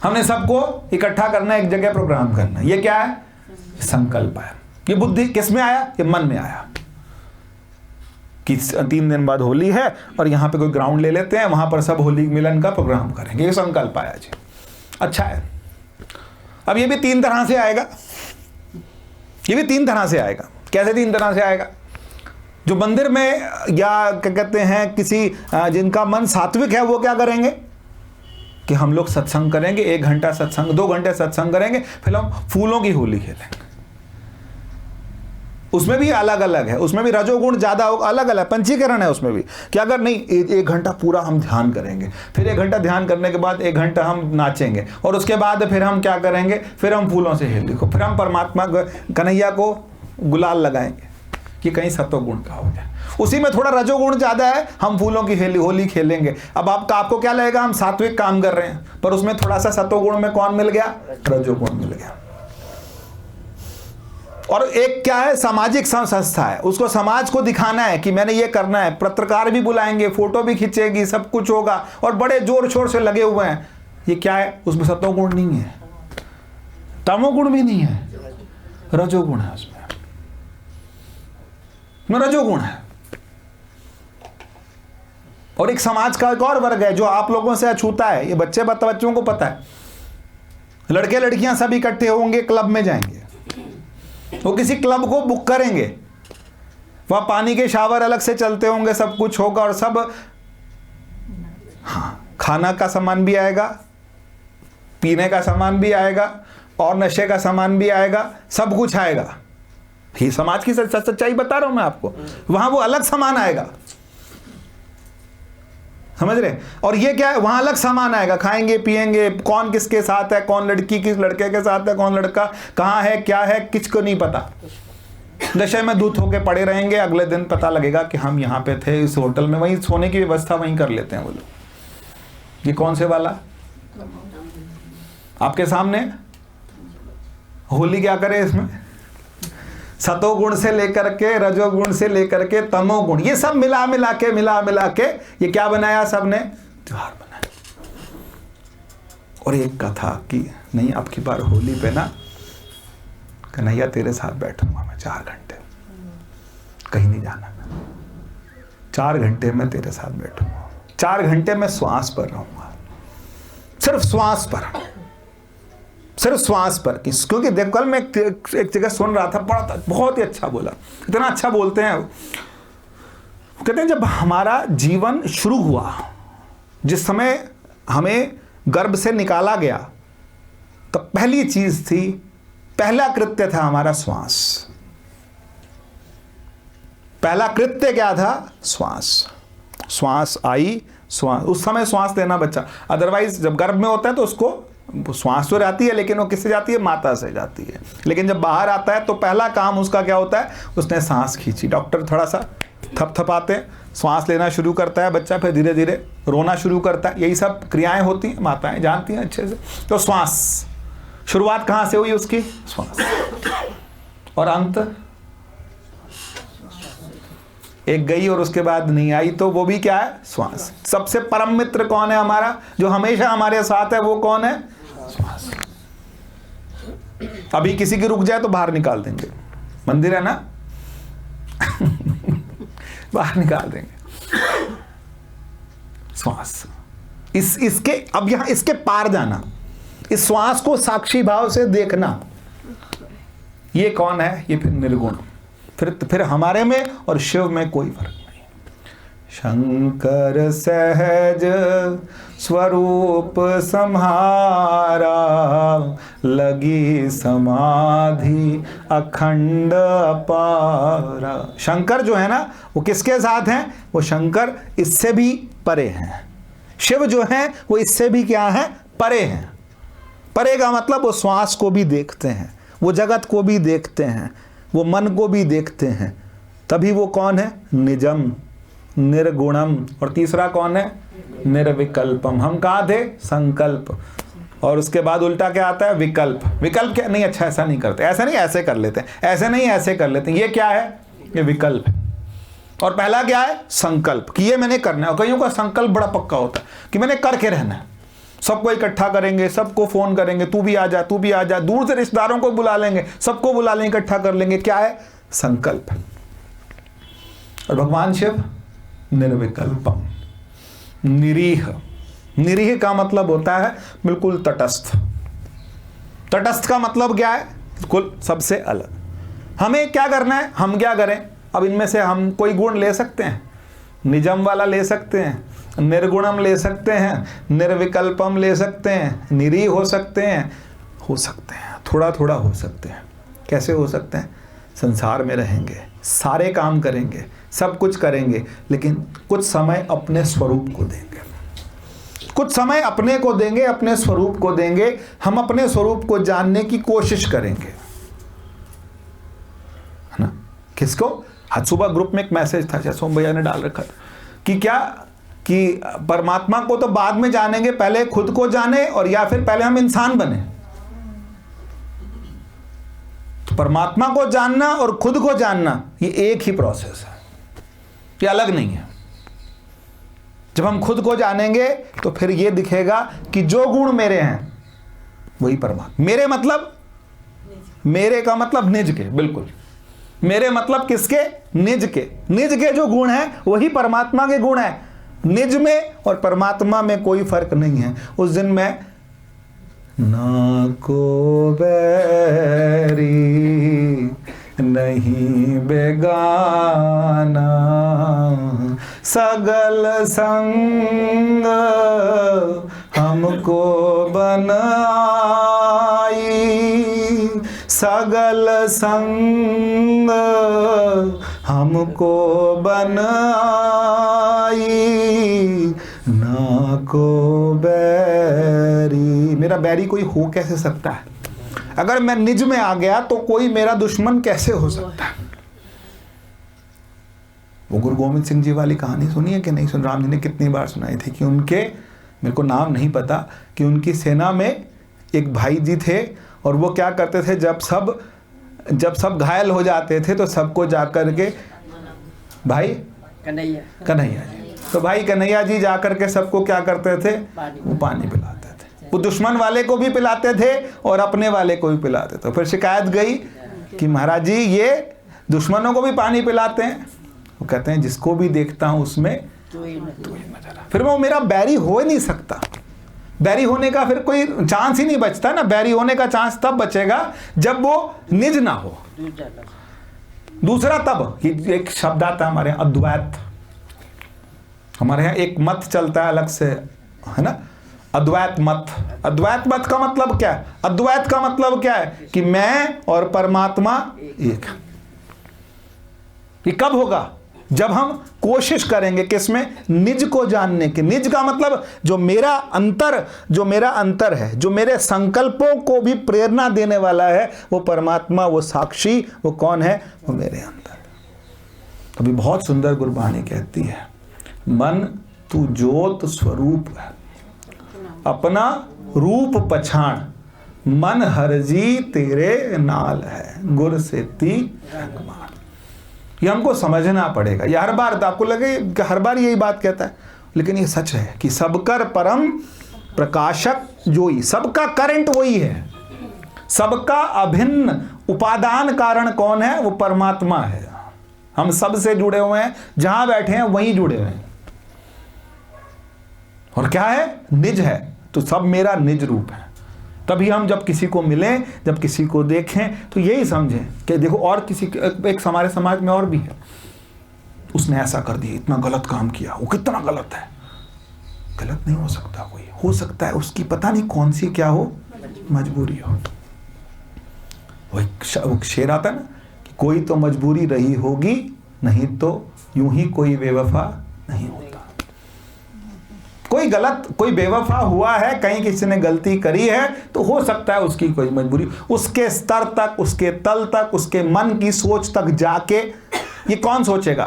हमने सबको इकट्ठा करना है, एक जगह प्रोग्राम करना है। ये क्या है? संकल्प है। ये बुद्धि किस में आया? ये मन में आया कि 3 दिन बाद होली है और यहाँ पे कोई ग्राउंड ले लेते हैं, वहां पर सब होली मिलन का प्रोग्राम करेंगे। ये संकल्प आया जी, अच्छा है। अब ये भी 3 तरह से आएगा, ये भी 3 तरह से आएगा। कैसे 3 तरह से आएगा? जो मंदिर में या क्या कहते हैं किसी जिनका मन सात्विक है, वो क्या करेंगे कि हम लोग सत्संग करेंगे, 1 घंटा सत्संग, 2 घंटे सत्संग करेंगे, फिर हम फूलों की होली खेलेंगे। उसमें भी अलग अलग है, उसमें भी रजोगुण ज्यादा होगा, अलग अलग पंचीकरण है उसमें भी कि अगर नहीं 1 घंटा पूरा हम ध्यान करेंगे, फिर 1 घंटा ध्यान करने के बाद 1 घंटा हम नाचेंगे और उसके बाद फिर हम क्या करेंगे? फिर हम फूलों से होली को, फिर हम परमात्मा कन्हैया को गुलाल लगाएंगे कि कहीं सत्वगुण का हो जाए। उसी में थोड़ा रजोगुण ज्यादा है, हम फूलों की होली खेलेंगे। अब आपको क्या लगेगा? हम सात्विक काम कर रहे हैं, पर उसमें थोड़ा सा सत्वगुण में कौन मिल गया? रजोगुण मिल गया। और एक क्या है? सामाजिक संस्था है, उसको समाज को दिखाना है कि मैंने ये करना है। पत्रकार भी बुलाएंगे, फोटो भी खींचेगी, सब कुछ होगा और बड़े जोर शोर से लगे हुए हैं। ये क्या है? उसमें सत्वगुण नहीं है, तमोगुण भी नहीं है, रजोगुण है उसमें, रजोगुण है। और एक समाज का एक और वर्ग है जो आप लोगों से अछूता है। ये बच्चों को पता है, लड़के लड़कियां सब इकट्ठे होंगे, क्लब में जाएंगे, वो किसी क्लब को बुक करेंगे, वहां पानी के शावर अलग से चलते होंगे, सब कुछ होगा और सब, हाँ, खाना का सामान भी आएगा, पीने का सामान भी आएगा और नशे का सामान भी आएगा, सब कुछ आएगा। ये समाज की सच्चाई बता रहा हूं मैं आपको। वहां वो अलग सामान आएगा, समझ रहे? और ये क्या है? वहां अलग सामान आएगा, खाएंगे पिएंगे, कौन किसके साथ है, कौन लड़की किस लड़के के साथ है, कौन लड़का कहाँ है, क्या है, किसको नहीं पता। नशे में धूत होके पड़े रहेंगे, अगले दिन पता लगेगा कि हम यहाँ पे थे इस होटल में, वहीं सोने की व्यवस्था वहीं कर लेते हैं वो लोग। ये कौन से वाला? आपके सामने होली क्या करे इसमें? सतोगुण से लेकर के, रजोगुण से लेकर के तमोगुण, ये सब मिला मिला के ये क्या बनाया? सबने त्योहार बनाया। और एक कथा कि नहीं अब की बार होली पे ना कन्हैया तेरे साथ बैठूंगा मैं 4 घंटे, कहीं नहीं जाना मैं, 4 घंटे में तेरे साथ बैठूंगा, 4 घंटे में श्वास पर रहूंगा, सिर्फ श्वास पर, सिर्फ श्वास पर। क्योंकि देख कल मैं एक जगह सुन रहा था, बहुत ही अच्छा बोला, इतना अच्छा बोलते हैं। कहते हैं जब हमारा जीवन शुरू हुआ, जिस समय हमें गर्भ से निकाला गया, तो पहली चीज थी, पहला कृत्य था हमारा श्वास। पहला कृत्य क्या था? श्वास। श्वास आई, श्वास, उस समय श्वास लेना बच्चा, अदरवाइज जब गर्भ में होता है तो उसको श्वास तो जाती है, लेकिन वो किससे जाती है? माता से जाती है। लेकिन जब बाहर आता है तो पहला काम उसका क्या होता है? उसने सांस खींची, डॉक्टर थोड़ा सा थपथपाते हैं, श्वास लेना शुरू करता है बच्चा, फिर धीरे धीरे रोना शुरू करता है। यही सब क्रियाएं होती हैं, माताएं जानती हैं अच्छे से। तो श्वास, शुरुआत कहाँ से हुई उसकी? श्वास। और अंत एक गई और उसके बाद नहीं आई, तो वो भी क्या है? श्वास। सबसे परम मित्र कौन है हमारा, जो हमेशा हमारे साथ है? वो कौन है? श्वास। अभी किसी की रुक जाए तो बाहर निकाल देंगे, मंदिर है ना बाहर निकाल देंगे। श्वास, इसके अब यहां इसके पार जाना, इस श्वास को साक्षी भाव से देखना, ये कौन है? ये फिर निर्गुण। फिर हमारे में और शिव में कोई फर्क नहीं। शंकर सहज स्वरूप सम्हारा, लगी समाधि अखंड अपारा। शंकर जो है ना, वो किसके साथ हैं? वो शंकर इससे भी परे हैं। शिव जो है वो इससे भी क्या है? परे हैं। परे का मतलब वो श्वास को भी देखते हैं, वो जगत को भी देखते हैं, वो मन को भी देखते हैं। तभी वो कौन है? निजम, निर्गुणम। और तीसरा कौन है? निर्विकल्पम। हम कहाँ थे? संकल्प। और उसके बाद उल्टा क्या आता है? विकल्प। विकल्प क्या? नहीं, अच्छा ऐसा नहीं करते, ऐसा नहीं, ऐसे कर लेते हैं, ऐसे नहीं, ऐसे कर लेते हैं। ये क्या है? ये विकल्प है। और पहला क्या है? संकल्प, कि ये मैंने करना है। और कईयों का संकल्प बड़ा पक्का होता है कि मैंने करके रहना है, सबको इकट्ठा करेंगे, सबको फोन करेंगे, तू भी आ जा, तू भी आ जा, दूर से रिश्तेदारों को बुला लेंगे, सबको बुला लेंगे, इकट्ठा कर लेंगे। क्या है? संकल्प। और भगवान शिव निर्विकल्पम, निरीह। निरीह का मतलब होता है बिल्कुल तटस्थ। तटस्थ का मतलब क्या है? बिल्कुल सबसे अलग। हमें क्या करना है? हम क्या करें? अब इनमें से हम कोई गुण ले सकते हैं, निजम वाला ले सकते हैं, निर्गुणम ले सकते हैं, निर्विकल्पम ले सकते हैं, निरीह हो सकते हैं, थोड़ा थोड़ा हो सकते हैं। कैसे हो सकते हैं? संसार में रहेंगे, सारे काम करेंगे, सब कुछ करेंगे, लेकिन कुछ समय अपने स्वरूप को देंगे, कुछ समय अपने को देंगे, अपने स्वरूप को देंगे। हम अपने स्वरूप को जानने की कोशिश करेंगे, है ना? किसको? आज सुबह ग्रुप में एक मैसेज था, सोम भैया ने डाल रखा था कि क्या कि परमात्मा को तो बाद में जानेंगे, पहले खुद को जाने, और या फिर पहले हम इंसान बने। तो परमात्मा को जानना और खुद को जानना ये एक ही प्रोसेस है, ये अलग नहीं है। जब हम खुद को जानेंगे तो फिर ये दिखेगा कि जो गुण मेरे हैं वही परमात्मा। मेरे मतलब, मेरे का मतलब निज के, बिल्कुल मेरे मतलब किसके? निज के। निज के जो गुण हैं वही परमात्मा के गुण हैं। निज में और परमात्मा में कोई फर्क नहीं है। उस दिन मैं ना को बैरी नहीं बेगाना, सगल संग हमको बनाई, सगल संग हमको बनाई, ना को बैरी। मेरा बैरी कोई हो कैसे सकता है? अगर मैं निज में आ गया तो कोई मेरा दुश्मन कैसे हो सकता है? वो गुरु गोविंद सिंह जी वाली कहानी सुनी है कि नहीं सुन? राम जी ने कितनी बार सुनाई थी कि उनके, मेरे को नाम नहीं पता, कि उनकी सेना में एक भाई जी थे, और वो क्या करते थे, जब सब घायल हो जाते थे तो सबको जाकर के, भाई कन्हैया जी, तो भाई कन्हैया जी जाकर के सबको क्या करते थे? वो पानी पिलाते थे। वो दुश्मन वाले को भी पिलाते थे और अपने वाले को भी पिलाते थे। फिर शिकायत गई कि महाराज जी ये दुश्मनों को भी पानी पिलाते हैं। वो कहते हैं जिसको भी देखता हूं उसमें तो ही नजर। फिर वो मेरा बैरी हो ही नहीं सकता। बैरी होने का फिर कोई चांस ही नहीं बचता ना। बैरी होने का चांस तब बचेगा जब वो निज ना हो। दूसरा तब, एक शब्द आता है हमारे यहाँ अद्वैत। हमारे यहाँ एक मत चलता है अलग से, है ना, अद्वैत मत। अद्वैत मत का मतलब क्या है? अद्वैत का मतलब क्या है? कि मैं और परमात्मा एक। ये कब होगा? जब हम कोशिश करेंगे किसमें? निज को जानने की। निज का मतलब जो मेरा अंतर है, जो मेरे संकल्पों को भी प्रेरणा देने वाला है, वो परमात्मा, वो साक्षी, वो कौन है? वो मेरे अंदर। अभी बहुत सुंदर गुरबाणी कहती है, मन तू ज्योत स्वरूप है, अपना रूप पछाण, मन हरजी तेरे नाल है, गुर से ती रंगमान। ये हमको समझना पड़ेगा। ये हर बार आपको लगे कि हर बार यही बात कहता है, लेकिन ये सच है कि सबकर परम प्रकाशक जोई, सबका करंट वही है, सबका अभिन्न उपादान कारण कौन है? वो परमात्मा है। हम सबसे जुड़े हुए हैं, जहां बैठे हैं वहीं जुड़े हुए हैं। और क्या है? निज है, तो सब मेरा निज रूप है। तभी हम जब किसी को मिलें, जब किसी को देखें, तो यही समझें कि देखो और किसी, एक हमारे समाज में और भी है, उसने ऐसा कर दिया, इतना गलत काम किया, वो कितना गलत है। गलत नहीं हो सकता कोई, हो सकता है उसकी पता नहीं कौन सी क्या हो, मजबूरी हो। वो एक शेर आता है ना कि कोई तो मजबूरी रही होगी, नहीं तो यूं ही कोई बेवफा नहीं होता। कोई बेवफा हुआ है, कहीं किसी ने गलती करी है, तो हो सकता है उसकी कोई मजबूरी, उसके स्तर तक, उसके तल तक, उसके मन की सोच तक जाके ये कौन सोचेगा?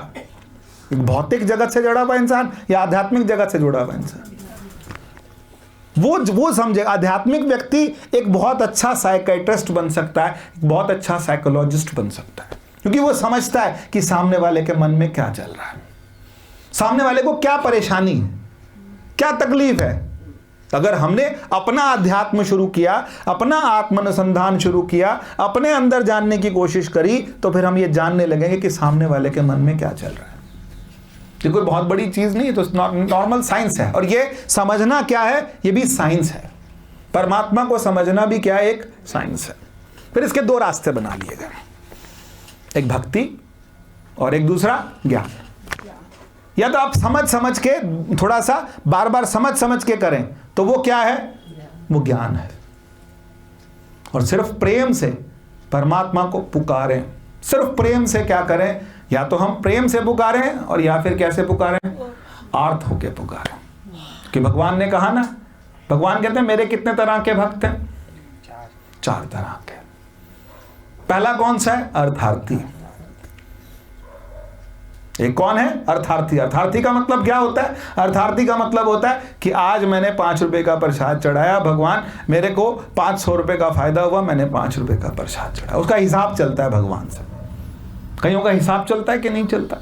भौतिक जगत से जुड़ा हुआ इंसान या आध्यात्मिक जगत से जुड़ा हुआ इंसान? वो समझे। आध्यात्मिक व्यक्ति एक बहुत अच्छा साइकियाट्रिस्ट बन सकता है, एक बहुत अच्छा साइकोलॉजिस्ट बन सकता है, क्योंकि वो समझता है कि सामने वाले के मन में क्या चल रहा है, सामने वाले को क्या परेशानी है, क्या तकलीफ है। अगर हमने अपना अध्यात्म शुरू किया, अपना आत्मानुसंधान शुरू किया, अपने अंदर जानने की कोशिश करी, तो फिर हम ये जानने लगेंगे कि सामने वाले के मन में क्या चल रहा है। ये कोई बहुत बड़ी चीज नहीं है, तो नॉर्मल साइंस है। और ये समझना क्या है, ये भी साइंस है। परमात्मा को समझना भी क्या है, एक साइंस है। फिर इसके दो रास्ते बना लिए गए, एक भक्ति और एक दूसरा ज्ञान। या तो आप समझ के थोड़ा सा बार बार समझ के करें, तो वो क्या है, वो ज्ञान है। और सिर्फ प्रेम से परमात्मा को पुकारें, सिर्फ प्रेम से क्या करें, या तो हम प्रेम से पुकारें और या फिर कैसे पुकारें, आर्त होके पुकारें। कि भगवान ने कहा ना, भगवान कहते हैं मेरे कितने तरह के भक्त हैं, चार तरह के। पहला कौन सा है, अर्थार्थी। एक कौन है, अर्थार्थी। अर्थार्थी का मतलब क्या होता है, अर्थार्थी का मतलब होता है कि आज मैंने 5 रुपए का प्रसाद चढ़ाया, भगवान मेरे को 500 रुपए का फायदा हुआ, मैंने 5 रुपए का प्रसाद चढ़ाया। उसका हिसाब चलता है भगवान से। कईयों का हिसाब चलता है कि नहीं चलता,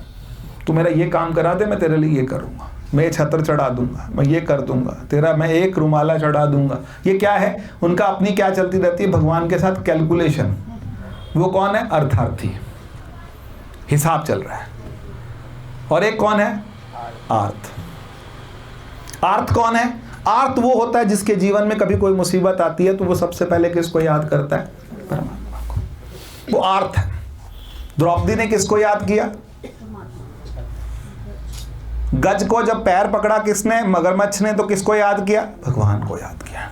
तू मेरा ये काम करा दे, मैं तेरे लिए ये करूंगा, मैं ये छत्र चढ़ा दूंगा, मैं ये कर दूंगा, तेरा मैं एक रुमाला चढ़ा दूंगा। ये क्या है, उनका अपनी क्या चलती रहती है भगवान के साथ, कैलकुलेशन। वो कौन है, अर्थार्थी, हिसाब चल रहा है। और एक कौन है, आर्त। आर्त कौन है, आर्त वो होता है जिसके जीवन में कभी कोई मुसीबत आती है तो वो सबसे पहले किसको याद करता है, परमात्मा को। वो आर्त है। द्रौपदी ने किसको याद किया, गज को जब पैर पकड़ा किसने, मगरमच्छ ने, तो किसको याद किया, भगवान को याद किया।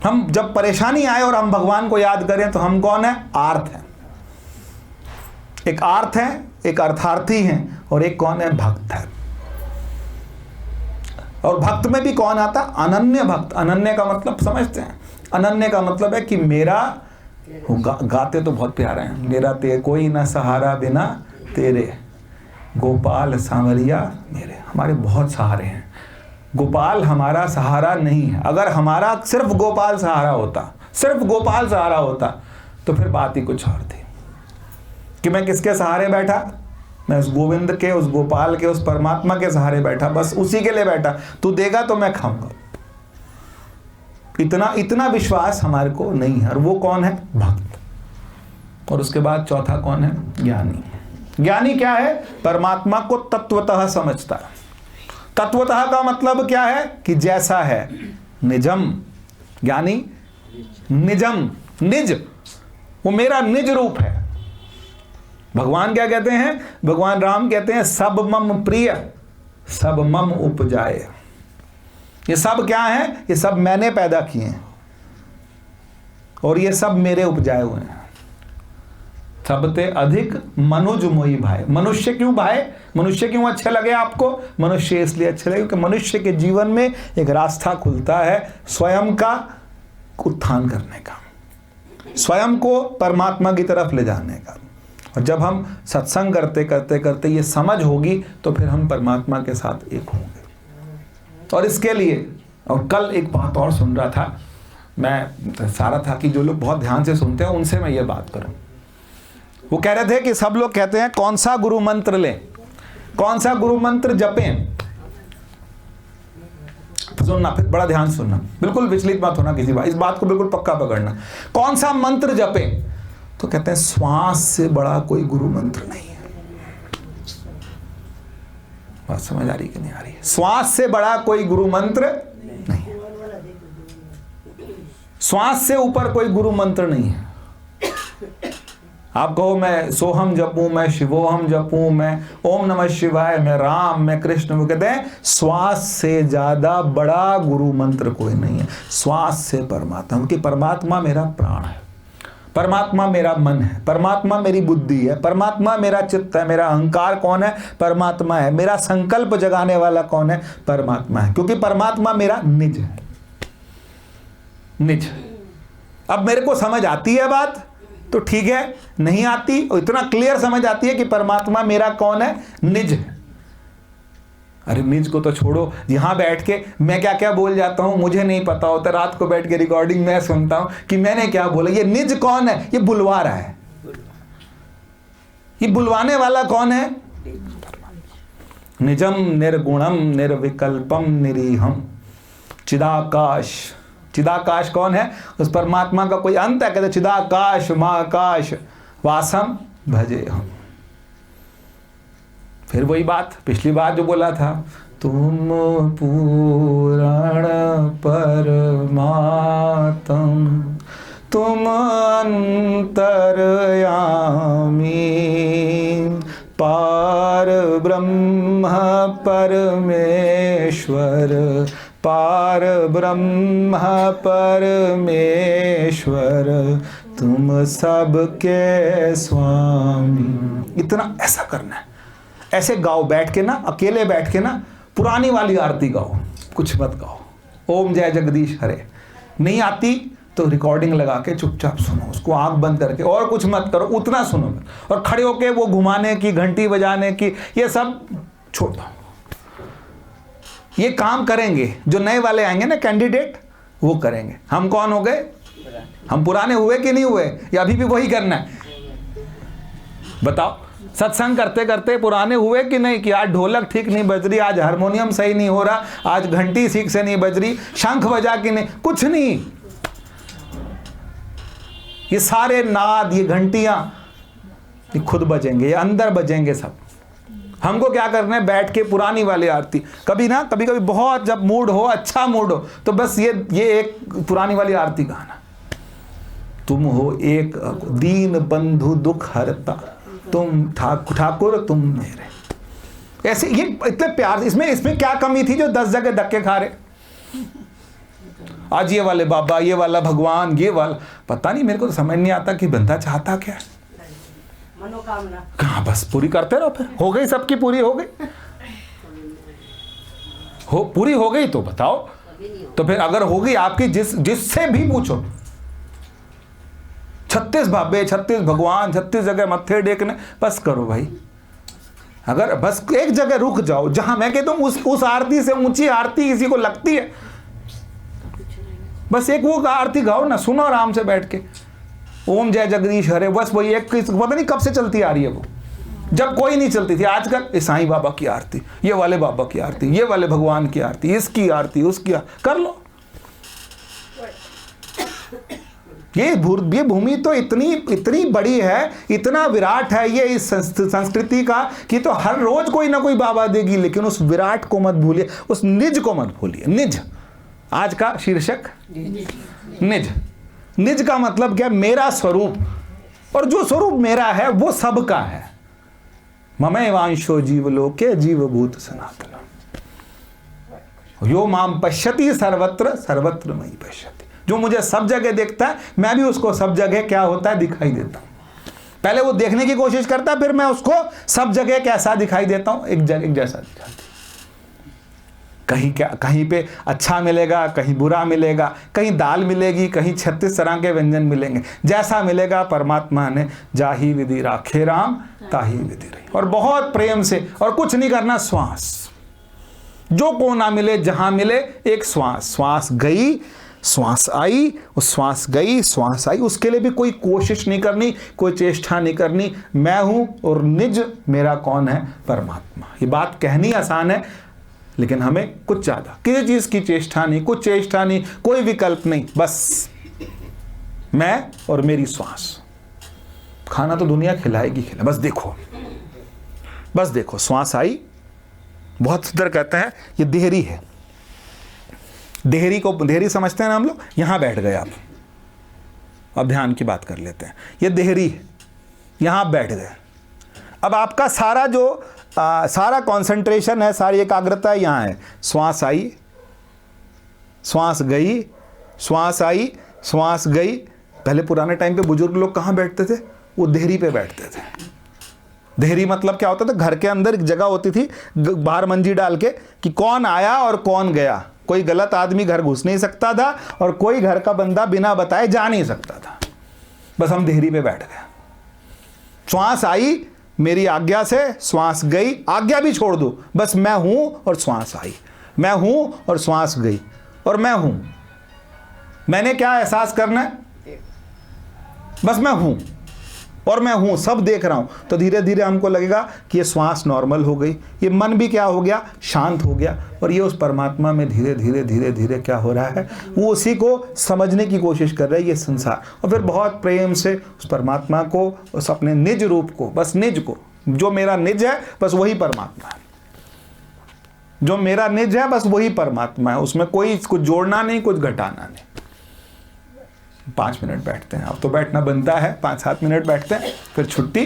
हम जब परेशानी आए और हम भगवान को याद करें तो हम कौन है, आर्त है। एक आर्त है, एक अर्थार्थी है, और एक कौन है, भक्त है। और भक्त में भी कौन आता, अनन्य भक्त। अनन्य का मतलब समझते हैं, अनन्य का मतलब है कि मेरा गाते तो बहुत प्यारे हैं, मेरा ते कोई ना सहारा बिना तेरे, गोपाल सांवरिया मेरे। हमारे बहुत सहारे हैं, गोपाल हमारा सहारा नहीं है। अगर हमारा सिर्फ गोपाल सहारा होता, सिर्फ गोपाल सहारा होता, तो फिर बात ही कुछ और थी कि मैं किसके सहारे बैठा, मैं उस गोविंद के, उस गोपाल के, उस परमात्मा के सहारे बैठा, बस उसी के लिए बैठा। तू देगा तो मैं खाऊंगा। इतना विश्वास हमारे को नहीं है। और वो कौन है, भक्त। और उसके बाद चौथा कौन है, ज्ञानी। ज्ञानी क्या है, परमात्मा को तत्वतः समझता है। तत्वतः का मतलब क्या है, कि जैसा है, निजम। ज्ञानी निजम, निज, वो मेरा निज रूप है। भगवान क्या कहते हैं, भगवान राम कहते हैं सब मम प्रिय सब मम उपजाए। ये सब क्या है, ये सब मैंने पैदा किए हैं और ये सब मेरे उपजाए हुए हैं। सबते अधिक मनुज मोई भाई। मनुष्य क्यों भाई, मनुष्य क्यों अच्छे लगे आपको, मनुष्य इसलिए अच्छे लगे क्योंकि मनुष्य के जीवन में एक रास्ता खुलता है स्वयं का उत्थान करने का, स्वयं को परमात्मा की तरफ ले जाने का। और जब हम सत्संग करते करते करते ये समझ होगी तो फिर हम परमात्मा के साथ एक होंगे। और इसके लिए, और कल एक बात और सुन रहा था, मैं सारा था कि जो लोग बहुत ध्यान से सुनते हैं उनसे मैं ये बात करूं। वो कह रहे थे कि सब लोग कहते हैं कौन सा गुरु मंत्र लें, कौन सा गुरु मंत्र जपें। सुनना, फिर बड़ा ध्यान सुनना, बिल्कुल विचलित मत होना किसी बात, इस बात को बिल्कुल पक्का पकड़ना। कौन सा मंत्र जपें, तो कहते हैं श्वास से बड़ा कोई गुरु मंत्र नहीं है। बात समझ आ रही कि नहीं आ रही, श्वास से बड़ा कोई गुरु मंत्र नहीं है, श्वास से ऊपर कोई गुरु मंत्र नहीं है। आप कहो मैं सोहम जपूं, मैं शिवोहम जपूं, मैं ओम नमः शिवाय, मैं राम, मैं कृष्ण, वो कहते हैं श्वास से ज्यादा बड़ा गुरु मंत्र कोई नहीं है। श्वास से परमात्मा, क्योंकि परमात्मा मेरा प्राण है, परमात्मा मेरा मन है, परमात्मा मेरी बुद्धि है, परमात्मा मेरा चित्त है। मेरा अहंकार कौन है, परमात्मा है। मेरा संकल्प जगाने वाला कौन है, परमात्मा है, क्योंकि परमात्मा मेरा निज है, निज। अब मेरे को समझ आती है बात तो ठीक है, नहीं आती और इतना क्लियर समझ आती है कि परमात्मा मेरा कौन है, निज है। अरे निज को तो छोड़ो, यहां बैठ के मैं क्या क्या बोल जाता हूं मुझे नहीं पता होता। रात को बैठ के रिकॉर्डिंग में सुनता हूं कि मैंने क्या बोला। ये निज कौन है, ये बुलवा रहा है। ये बुलवाने वाला कौन है? निजम निर्गुणम निर्विकल्पम निरीहम चिदाकाश। चिदाकाश कौन है? उस परमात्मा का कोई अंत है? कहते चिदाकाश महाकाश वासम भजे हम। फिर वही बात, पिछली बार जो बोला था, तुम पूर्ण परमात्म तुम अंतर्यामी पार ब्रह्म परमेश्वर पार ब्रह्म परमेश्वर तुम सबके स्वामी। इतना ऐसा करना है, ऐसे गाओ बैठ के ना, अकेले बैठ के ना, पुरानी वाली आरती गाओ, कुछ मत गाओ। ओम जय जगदीश हरे नहीं आती तो रिकॉर्डिंग लगा के चुपचाप सुनो उसको, आंख बंद करके, और कुछ मत करो, उतना सुनो। और खड़े होके वो घुमाने की, घंटी बजाने की, ये सब छोड़ दो। ये काम करेंगे जो नए वाले आएंगे ना कैंडिडेट, वो करेंगे। हम कौन हो गए? हम पुराने हुए कि नहीं हुए? या अभी भी वही करना है? बताओ। सत्संग करते करते पुराने हुए कि नहीं? कि आज ढोलक ठीक नहीं बज रही, आज हारमोनियम सही नहीं हो रहा, आज घंटी ठीक से नहीं बज रही, शंख बजा कि नहीं, कुछ नहीं। ये सारे नाद, ये घंटियां, ये खुद बजेंगे, ये अंदर बजेंगे सब। हमको क्या करना है? बैठ के पुरानी वाली आरती। कभी ना, कभी कभी बहुत जब मूड हो, अच्छा मूड हो, तो बस ये एक पुरानी वाली आरती गाना। तुम हो एक दीन बंधु दुख हरता, तुम ठाकुर तुम मेरे। ऐसे ये इतने प्यार, इसमें क्या कमी थी जो 10 जगह धक्के खा रहे? आज ये वाले बाबा, ये वाला भगवान, ये वाला, पता नहीं, मेरे को तो समझ नहीं आता कि बंदा चाहता क्या है। मनोकामना कहाँ, बस पूरी करते रहो। फिर हो गई, सबकी पूरी हो गई, पूरी हो गई तो बताओ। तो फिर अगर हो गई आपकी, जिससे भी पूछो, 36 बाबे, 36 भगवान, 36 जगह मत्थे टेकने, बस करो भाई। अगर बस एक जगह रुक जाओ, जहां मैं कहता हूं उस आरती से ऊंची आरती किसी को लगती है? बस एक वो आरती गाओ ना, सुनो आराम से बैठ के, ओम जय जगदीश हरे। बस वही एक, पता नहीं कब से चलती आ रही है वो, जब कोई नहीं चलती थी। आजकल साईं बाबा की आरती, ये वाले बाबा की आरती, ये वाले भगवान की आरती, इसकी आरती, उसकी कर लो। ये भूमि तो इतनी बड़ी है, इतना विराट है ये इस संस्कृति का, कि तो हर रोज कोई ना कोई बाबा देगी। लेकिन उस विराट को मत भूलिए, उस निज को मत भूलिए। निज, आज का शीर्षक निज। निज का मतलब क्या? मेरा स्वरूप। और जो स्वरूप मेरा है वो सबका है। ममैवांशो जीवलोके जीवभूत सनातन यो माम पश्यति सर्वत्र सर्वत्र मयि पश्यति। जो मुझे सब जगह देखता है, मैं भी उसको सब जगह क्या होता है दिखाई देता हूं। पहले वो देखने की कोशिश करता है, फिर मैं उसको सब जगह कैसा दिखाई देता हूं, एक जैसा दिखाई देता। कहीं पे अच्छा मिलेगा, कहीं बुरा मिलेगा, कहीं दाल मिलेगी, कहीं 36 तरह के व्यंजन मिलेंगे। जैसा मिलेगा परमात्मा ने जाही विधि राखे राम ताही विधि रही। और बहुत प्रेम से, और कुछ नहीं करना, श्वास जो को ना मिले, जहां मिले, एक श्वास गई, श्वास आई, उस श्वास गई, श्वास आई, उसके लिए भी कोई कोशिश नहीं करनी, कोई चेष्टा नहीं करनी। मैं हूं और निज मेरा कौन है? परमात्मा। ये बात कहनी आसान है, लेकिन हमें कुछ ज्यादा, किसी चीज की चेष्टा नहीं, कुछ चेष्टा नहीं, कोई विकल्प नहीं, बस मैं और मेरी श्वास। खाना तो दुनिया खिलाएगी, बस देखो, श्वास आई। बहुत सुंदर कहते हैं, ये देहरी है। देहरी समझते हैं ना हम लोग। यहां बैठ गए आप, अब ध्यान की बात कर लेते हैं। ये देहरी है, यहां आप बैठ गए। अब आपका सारा जो सारा कंसंट्रेशन है, सारी एकाग्रता यहाँ है। श्वास आई, श्वास गई, श्वास आई, श्वास गई। पहले पुराने टाइम पे बुजुर्ग लोग कहाँ बैठते थे? वो देहरी पे बैठते थे। देहरी मतलब क्या होता था? घर के अंदर एक जगह होती थी, बाहर मंजी डाल के, कि कौन आया और कौन गया। कोई गलत आदमी घर घुस नहीं सकता था, और कोई घर का बंदा बिना बताए जा नहीं सकता था। बस हम देहरी पे बैठ गए। श्वास आई मेरी आज्ञा से, श्वास गई, आज्ञा भी छोड़ दो, बस मैं हूं और श्वास आई, मैं हूं और श्वास गई, और मैं हूं। मैंने क्या एहसास करना है? बस मैं हूं। और मैं हूँ, सब देख रहा हूँ, तो धीरे धीरे हमको लगेगा कि ये श्वास नॉर्मल हो गई, ये मन भी क्या हो गया, शांत हो गया, और ये उस परमात्मा में धीरे धीरे धीरे धीरे क्या हो रहा है, वो उसी को समझने की कोशिश कर रहा है, ये संसार। और फिर बहुत प्रेम से उस परमात्मा को, उस अपने निज रूप को, बस निज को, जो मेरा निज है बस वही परमात्मा है, जो मेरा निज है बस वही परमात्मा है, उसमें कोई कुछ जोड़ना नहीं, कुछ घटाना नहीं। 5 मिनट बैठते हैं, अब तो बैठना बनता है, 5-7 मिनट बैठते हैं, फिर छुट्टी।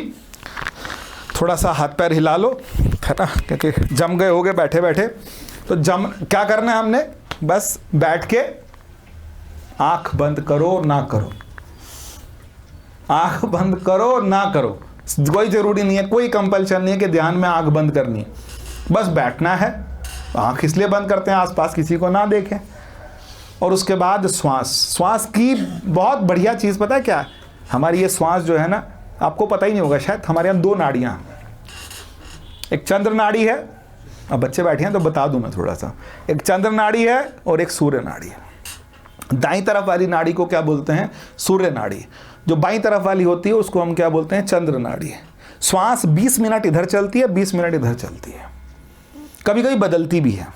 थोड़ा सा हाथ पैर हिला लो, है ना, क्योंकि जम गए होगे बैठे बैठे। तो क्या करना है हमने, बस बैठ के आंख बंद करो ना करो, आंख बंद करो ना करो, कोई जरूरी नहीं है, कोई कंपल्शन नहीं है कि ध्यान में आंख बंद करनी है, बस बैठना है। आंख इसलिए बंद करते हैं आसपास किसी को ना देखें। और उसके बाद श्वास की बहुत बढ़िया चीज़ पता है क्या है, हमारी ये श्वास जो है ना, आपको पता ही नहीं होगा शायद, हमारे यहाँ 2 नाड़ियाँ, एक चंद्र नाड़ी है, अब बच्चे बैठे हैं तो बता दूं मैं थोड़ा सा, एक चंद्र नाड़ी है और एक सूर्य नाड़ी है। दाईं तरफ वाली नाड़ी को क्या बोलते हैं, सूर्य नाड़ी। जो बाईं तरफ वाली होती है उसको हम क्या बोलते हैं, चंद्र नाड़ी। श्वास 20 मिनट इधर चलती है, 20 मिनट इधर चलती है, कभी कभी बदलती भी है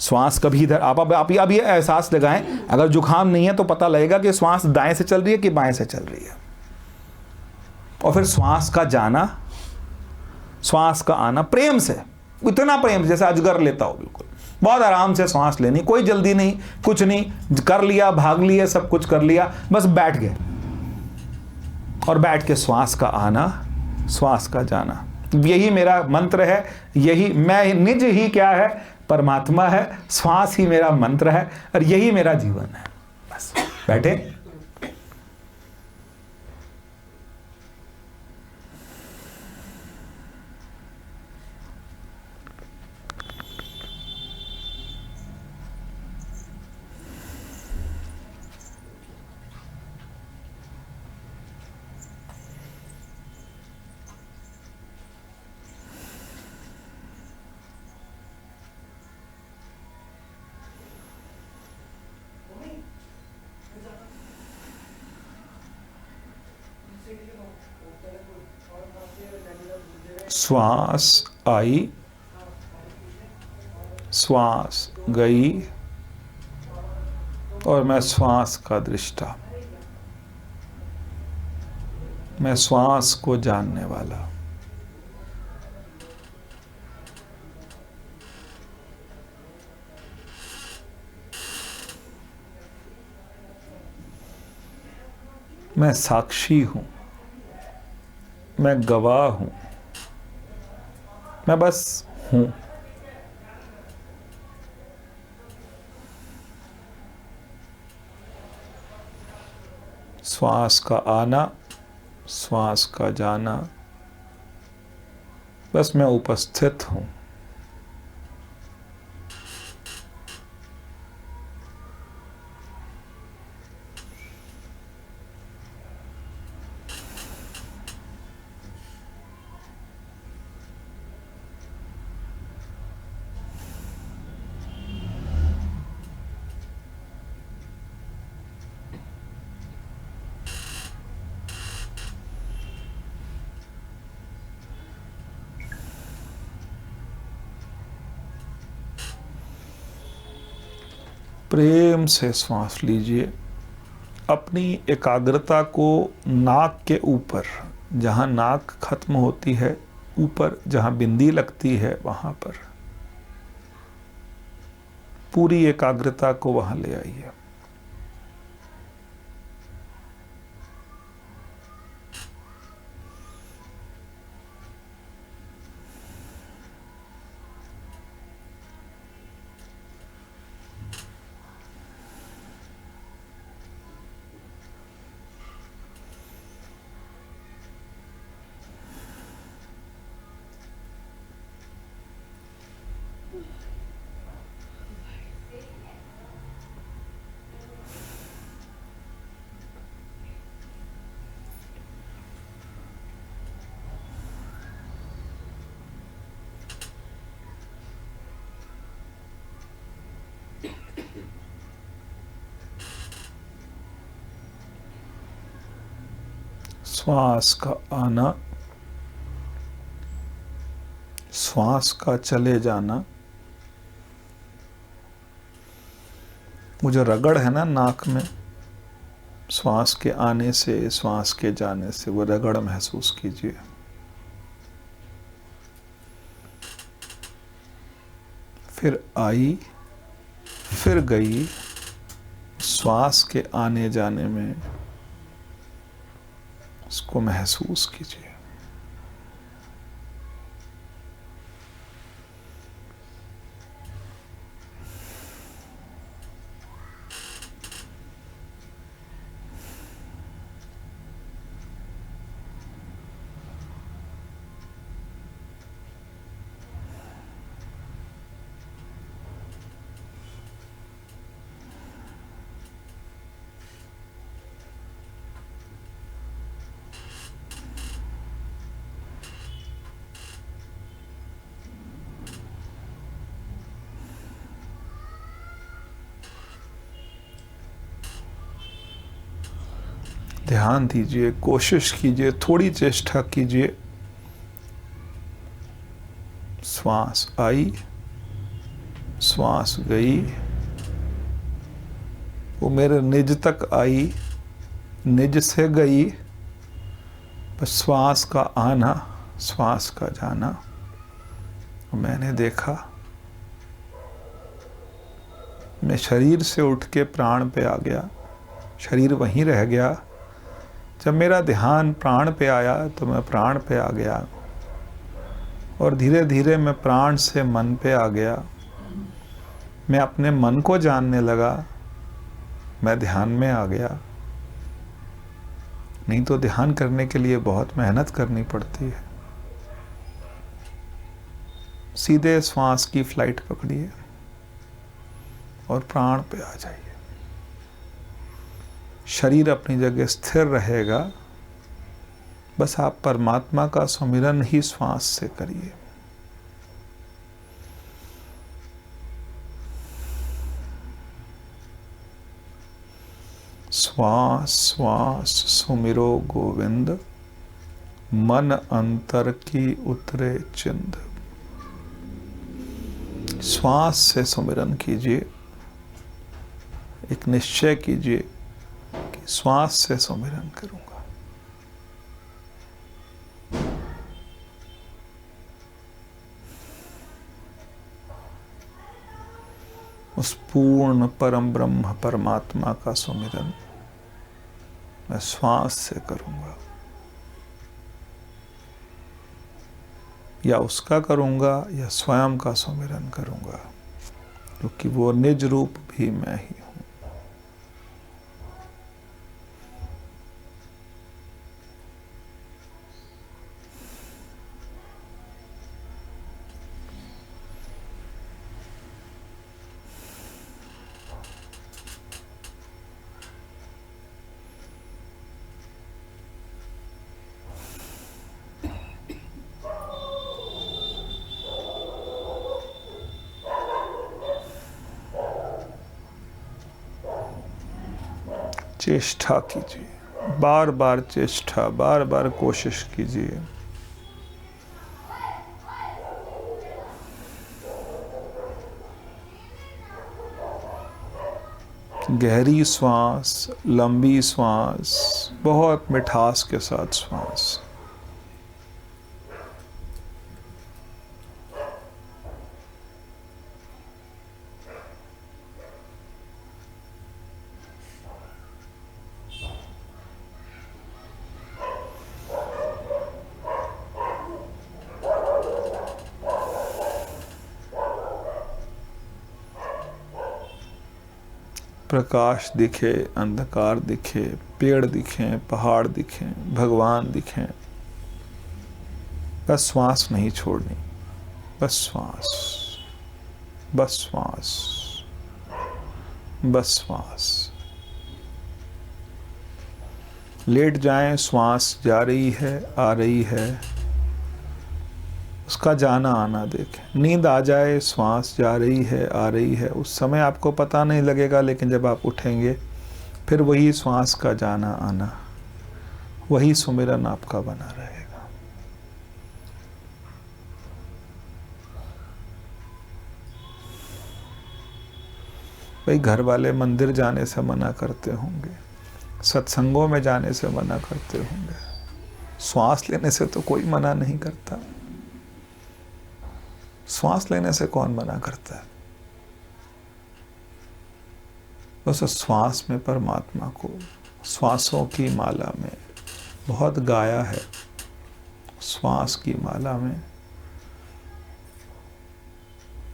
श्वास। कभी इधर आप ये एहसास लगाएं, अगर जुकाम नहीं है तो पता लगेगा कि श्वास दाएं से चल रही है कि बाएं से चल रही है। और फिर श्वास का जाना, श्वास का आना प्रेम से, इतना प्रेम जैसे अजगर लेता हो, बिल्कुल बहुत आराम से सांस लेनी, कोई जल्दी नहीं, कुछ नहीं, कर लिया, भाग लिया, सब कुछ कर लिया, बस बैठ गए। और बैठ के श्वास का आना, श्वास का जाना, यही मेरा मंत्र है, यही मैं निज ही क्या है, परमात्मा है, श्वास ही मेरा मंत्र है, और यही मेरा जीवन है। बस बैठे। श्वास आई, श्वास गई, और मैं श्वास का दृष्टा, मैं श्वास को जानने वाला। मैं साक्षी हूं, मैं गवाह हूं, मैं बस हूं। श्वास का आना, श्वास का जाना, बस मैं उपस्थित हूं। प्रेम से श्वास लीजिए। अपनी एकाग्रता को नाक के ऊपर, जहाँ नाक खत्म होती है, ऊपर जहाँ बिंदी लगती है, वहाँ पर पूरी एकाग्रता को वहाँ ले आइए। श्वास का आना, श्वास का चले जाना। वो जो रगड़ है ना नाक में, श्वास के आने से श्वास के जाने से, वो रगड़ महसूस कीजिए। फिर आई, फिर गई, श्वास के आने जाने में उसको महसूस कीजिए। ध्यान दीजिए, कोशिश कीजिए, थोड़ी चेष्टा कीजिए। श्वास आई, श्वास गई, वो मेरे निज तक आई, निज से गई। बस श्वास का आना, श्वास का जाना मैंने देखा। मैं शरीर से उठ के प्राण पे आ गया, शरीर वहीं रह गया। जब मेरा ध्यान प्राण पे आया तो मैं प्राण पे आ गया, और धीरे धीरे मैं प्राण से मन पे आ गया। मैं अपने मन को जानने लगा, मैं ध्यान में आ गया। नहीं तो ध्यान करने के लिए बहुत मेहनत करनी पड़ती है। सीधे श्वास की फ्लाइट पकड़िए और प्राण पे आ जाइए। शरीर अपनी जगह स्थिर रहेगा, बस आप परमात्मा का सुमिरन ही श्वास से करिए। श्वास श्वास सुमिरो गोविंद, मन अंतर की उतरे चिंद। श्वास से सुमिरन कीजिए। एक निश्चय कीजिए कि श्वास से सुमिरन करूंगा। उस पूर्ण परम ब्रह्म परमात्मा का सुमिरन मैं श्वास से करूंगा, या उसका करूंगा या स्वयं का सुमिरन करूंगा, क्योंकि वो निज रूप भी मैं ही हूं। चेष्टा कीजिए, बार बार चेष्टा, बार बार कोशिश कीजिए। गहरी श्वास, लंबी श्वास, बहुत मिठास के साथ श्वास। प्रकाश दिखे, अंधकार दिखे, पेड़ दिखें, पहाड़ दिखें, भगवान दिखें, बस श्वास नहीं छोड़नी। बस श्वास, बस श्वास, बस श्वास। लेट जाएं, श्वास जा रही है, आ रही है, उसका जाना आना देखें। नींद आ जाए, श्वास जा रही है, आ रही है, उस समय आपको पता नहीं लगेगा, लेकिन जब आप उठेंगे फिर वही श्वास का जाना आना। वही सुमिरन आपका बना रहेगा। भाई घर वाले मंदिर जाने से मना करते होंगे, सत्संगों में जाने से मना करते होंगे, श्वास लेने से तो कोई मना नहीं करता। श्वास लेने से कौन मना करता है? बस श्वास में परमात्मा को श्वासों की माला में बहुत गाया है। श्वास की माला में,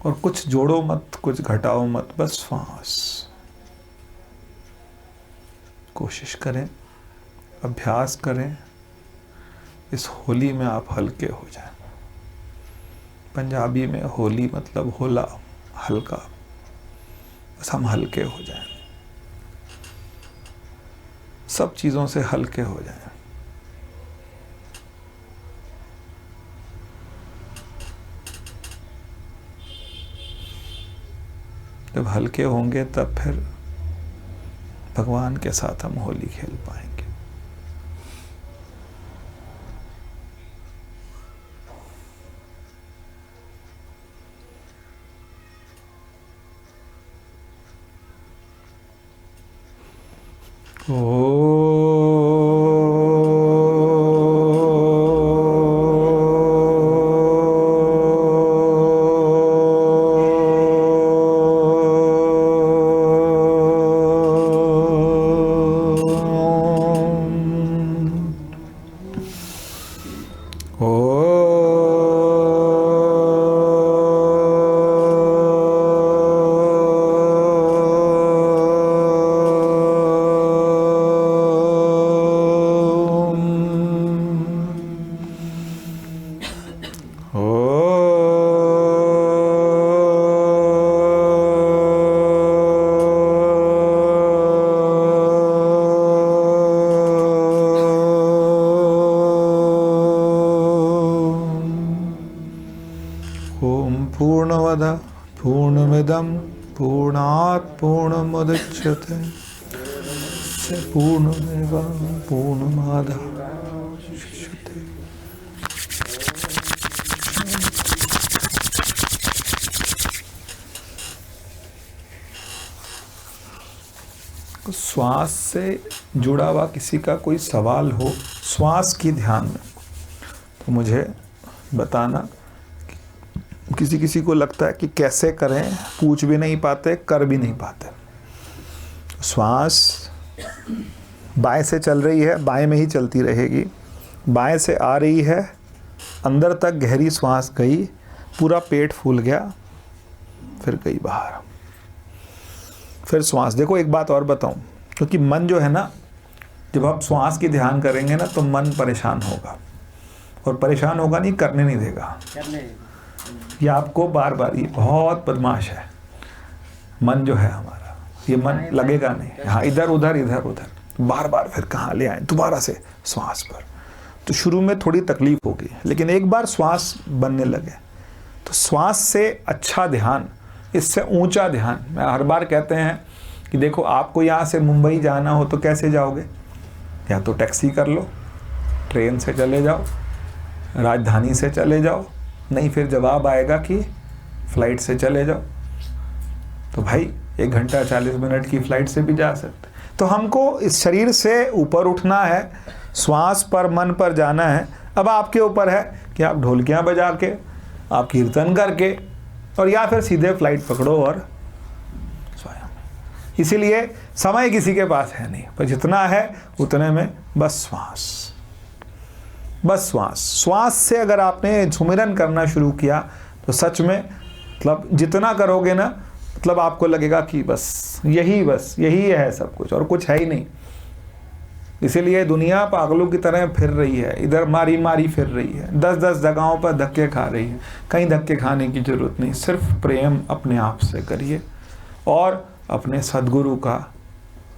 और कुछ जोड़ो मत, कुछ घटाओ मत, बस श्वास। कोशिश करें, अभ्यास करें, इस होली में आप हल्के हो जाएं। पंजाबी में होली मतलब होला, हल्का। बस हम हल्के हो जाएं, सब चीज़ों से हल्के हो जाएं। जब हल्के होंगे तब फिर भगवान के साथ हम होली खेल पाएंगे। पूर्णमदः पूर्णमिदं पूर्णात् पूर्णमुदच्यते पूर्णमेवावशिष्यते पूर्णमादाय। श्वास से जुड़ा हुआ किसी का कोई सवाल हो श्वास की ध्यान में, तो मुझे बताना। किसी किसी को लगता है कि कैसे करें, पूछ भी नहीं पाते, कर भी नहीं पाते। श्वास बाएं से चल रही है, बाएं में ही चलती रहेगी। बाएं से आ रही है, अंदर तक गहरी श्वास गई, पूरा पेट फूल गया, फिर गई बाहर। फिर श्वास, देखो एक बात और बताऊं, क्योंकि मन जो है ना, जब आप श्वास की ध्यान करेंगे ना तो मन परेशान होगा, और परेशान होगा नहीं, करने नहीं देगा। ये आपको बार बार, ये बहुत बदमाश है मन जो है हमारा, ये मन लगेगा नहीं। हाँ, इधर उधर इधर उधर, बार बार फिर कहाँ ले आए, दोबारा से श्वास पर। तो शुरू में थोड़ी तकलीफ होगी, लेकिन एक बार श्वास बनने लगे तो श्वास से अच्छा ध्यान, इससे ऊंचा ध्यान। मैं हर बार कहते हैं कि देखो, आपको यहाँ से मुंबई जाना हो तो कैसे जाओगे? या तो टैक्सी कर लो, ट्रेन से चले जाओ, राजधानी से चले जाओ, नहीं फिर जवाब आएगा कि फ़्लाइट से चले जाओ। तो भाई 1 घंटा 40 मिनट की फ़्लाइट से भी जा सकते। तो हमको इस शरीर से ऊपर उठना है, श्वास पर, मन पर जाना है। अब आपके ऊपर है कि आप ढोलकियाँ बजा के, आप कीर्तन करके, और या फिर सीधे फ़्लाइट पकड़ो और स्वयं। इसीलिए समय किसी के पास है नहीं, पर जितना है उतने में बस श्वास, बस श्वास। श्वास से अगर आपने सुमिरन करना शुरू किया तो सच में, मतलब जितना करोगे ना, मतलब आपको लगेगा कि बस यही है सब कुछ, और कुछ है ही नहीं। इसीलिए दुनिया पागलों की तरह फिर रही है, इधर मारी मारी फिर रही है, 10-10 जगहों पर धक्के खा रही है। कहीं धक्के खाने की जरूरत नहीं, सिर्फ प्रेम अपने आप से करिए, और अपने सद्गुरु का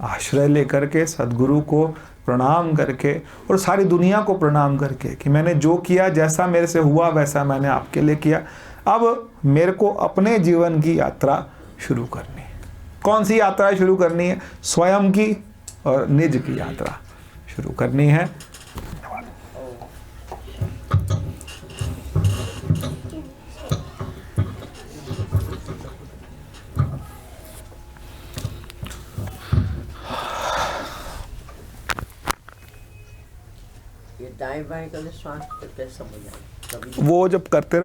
आश्रय लेकर के, सद्गुरु को प्रणाम करके, और सारी दुनिया को प्रणाम करके कि मैंने जो किया, जैसा मेरे से हुआ वैसा मैंने आपके लिए किया। अब मेरे को अपने जीवन की यात्रा शुरू करनी है। कौन सी यात्रा शुरू करनी है? स्वयं की और निज की यात्रा शुरू करनी है। दाएं बाएं करके श्वास तो कैसे समझ आए कभी वो जब करते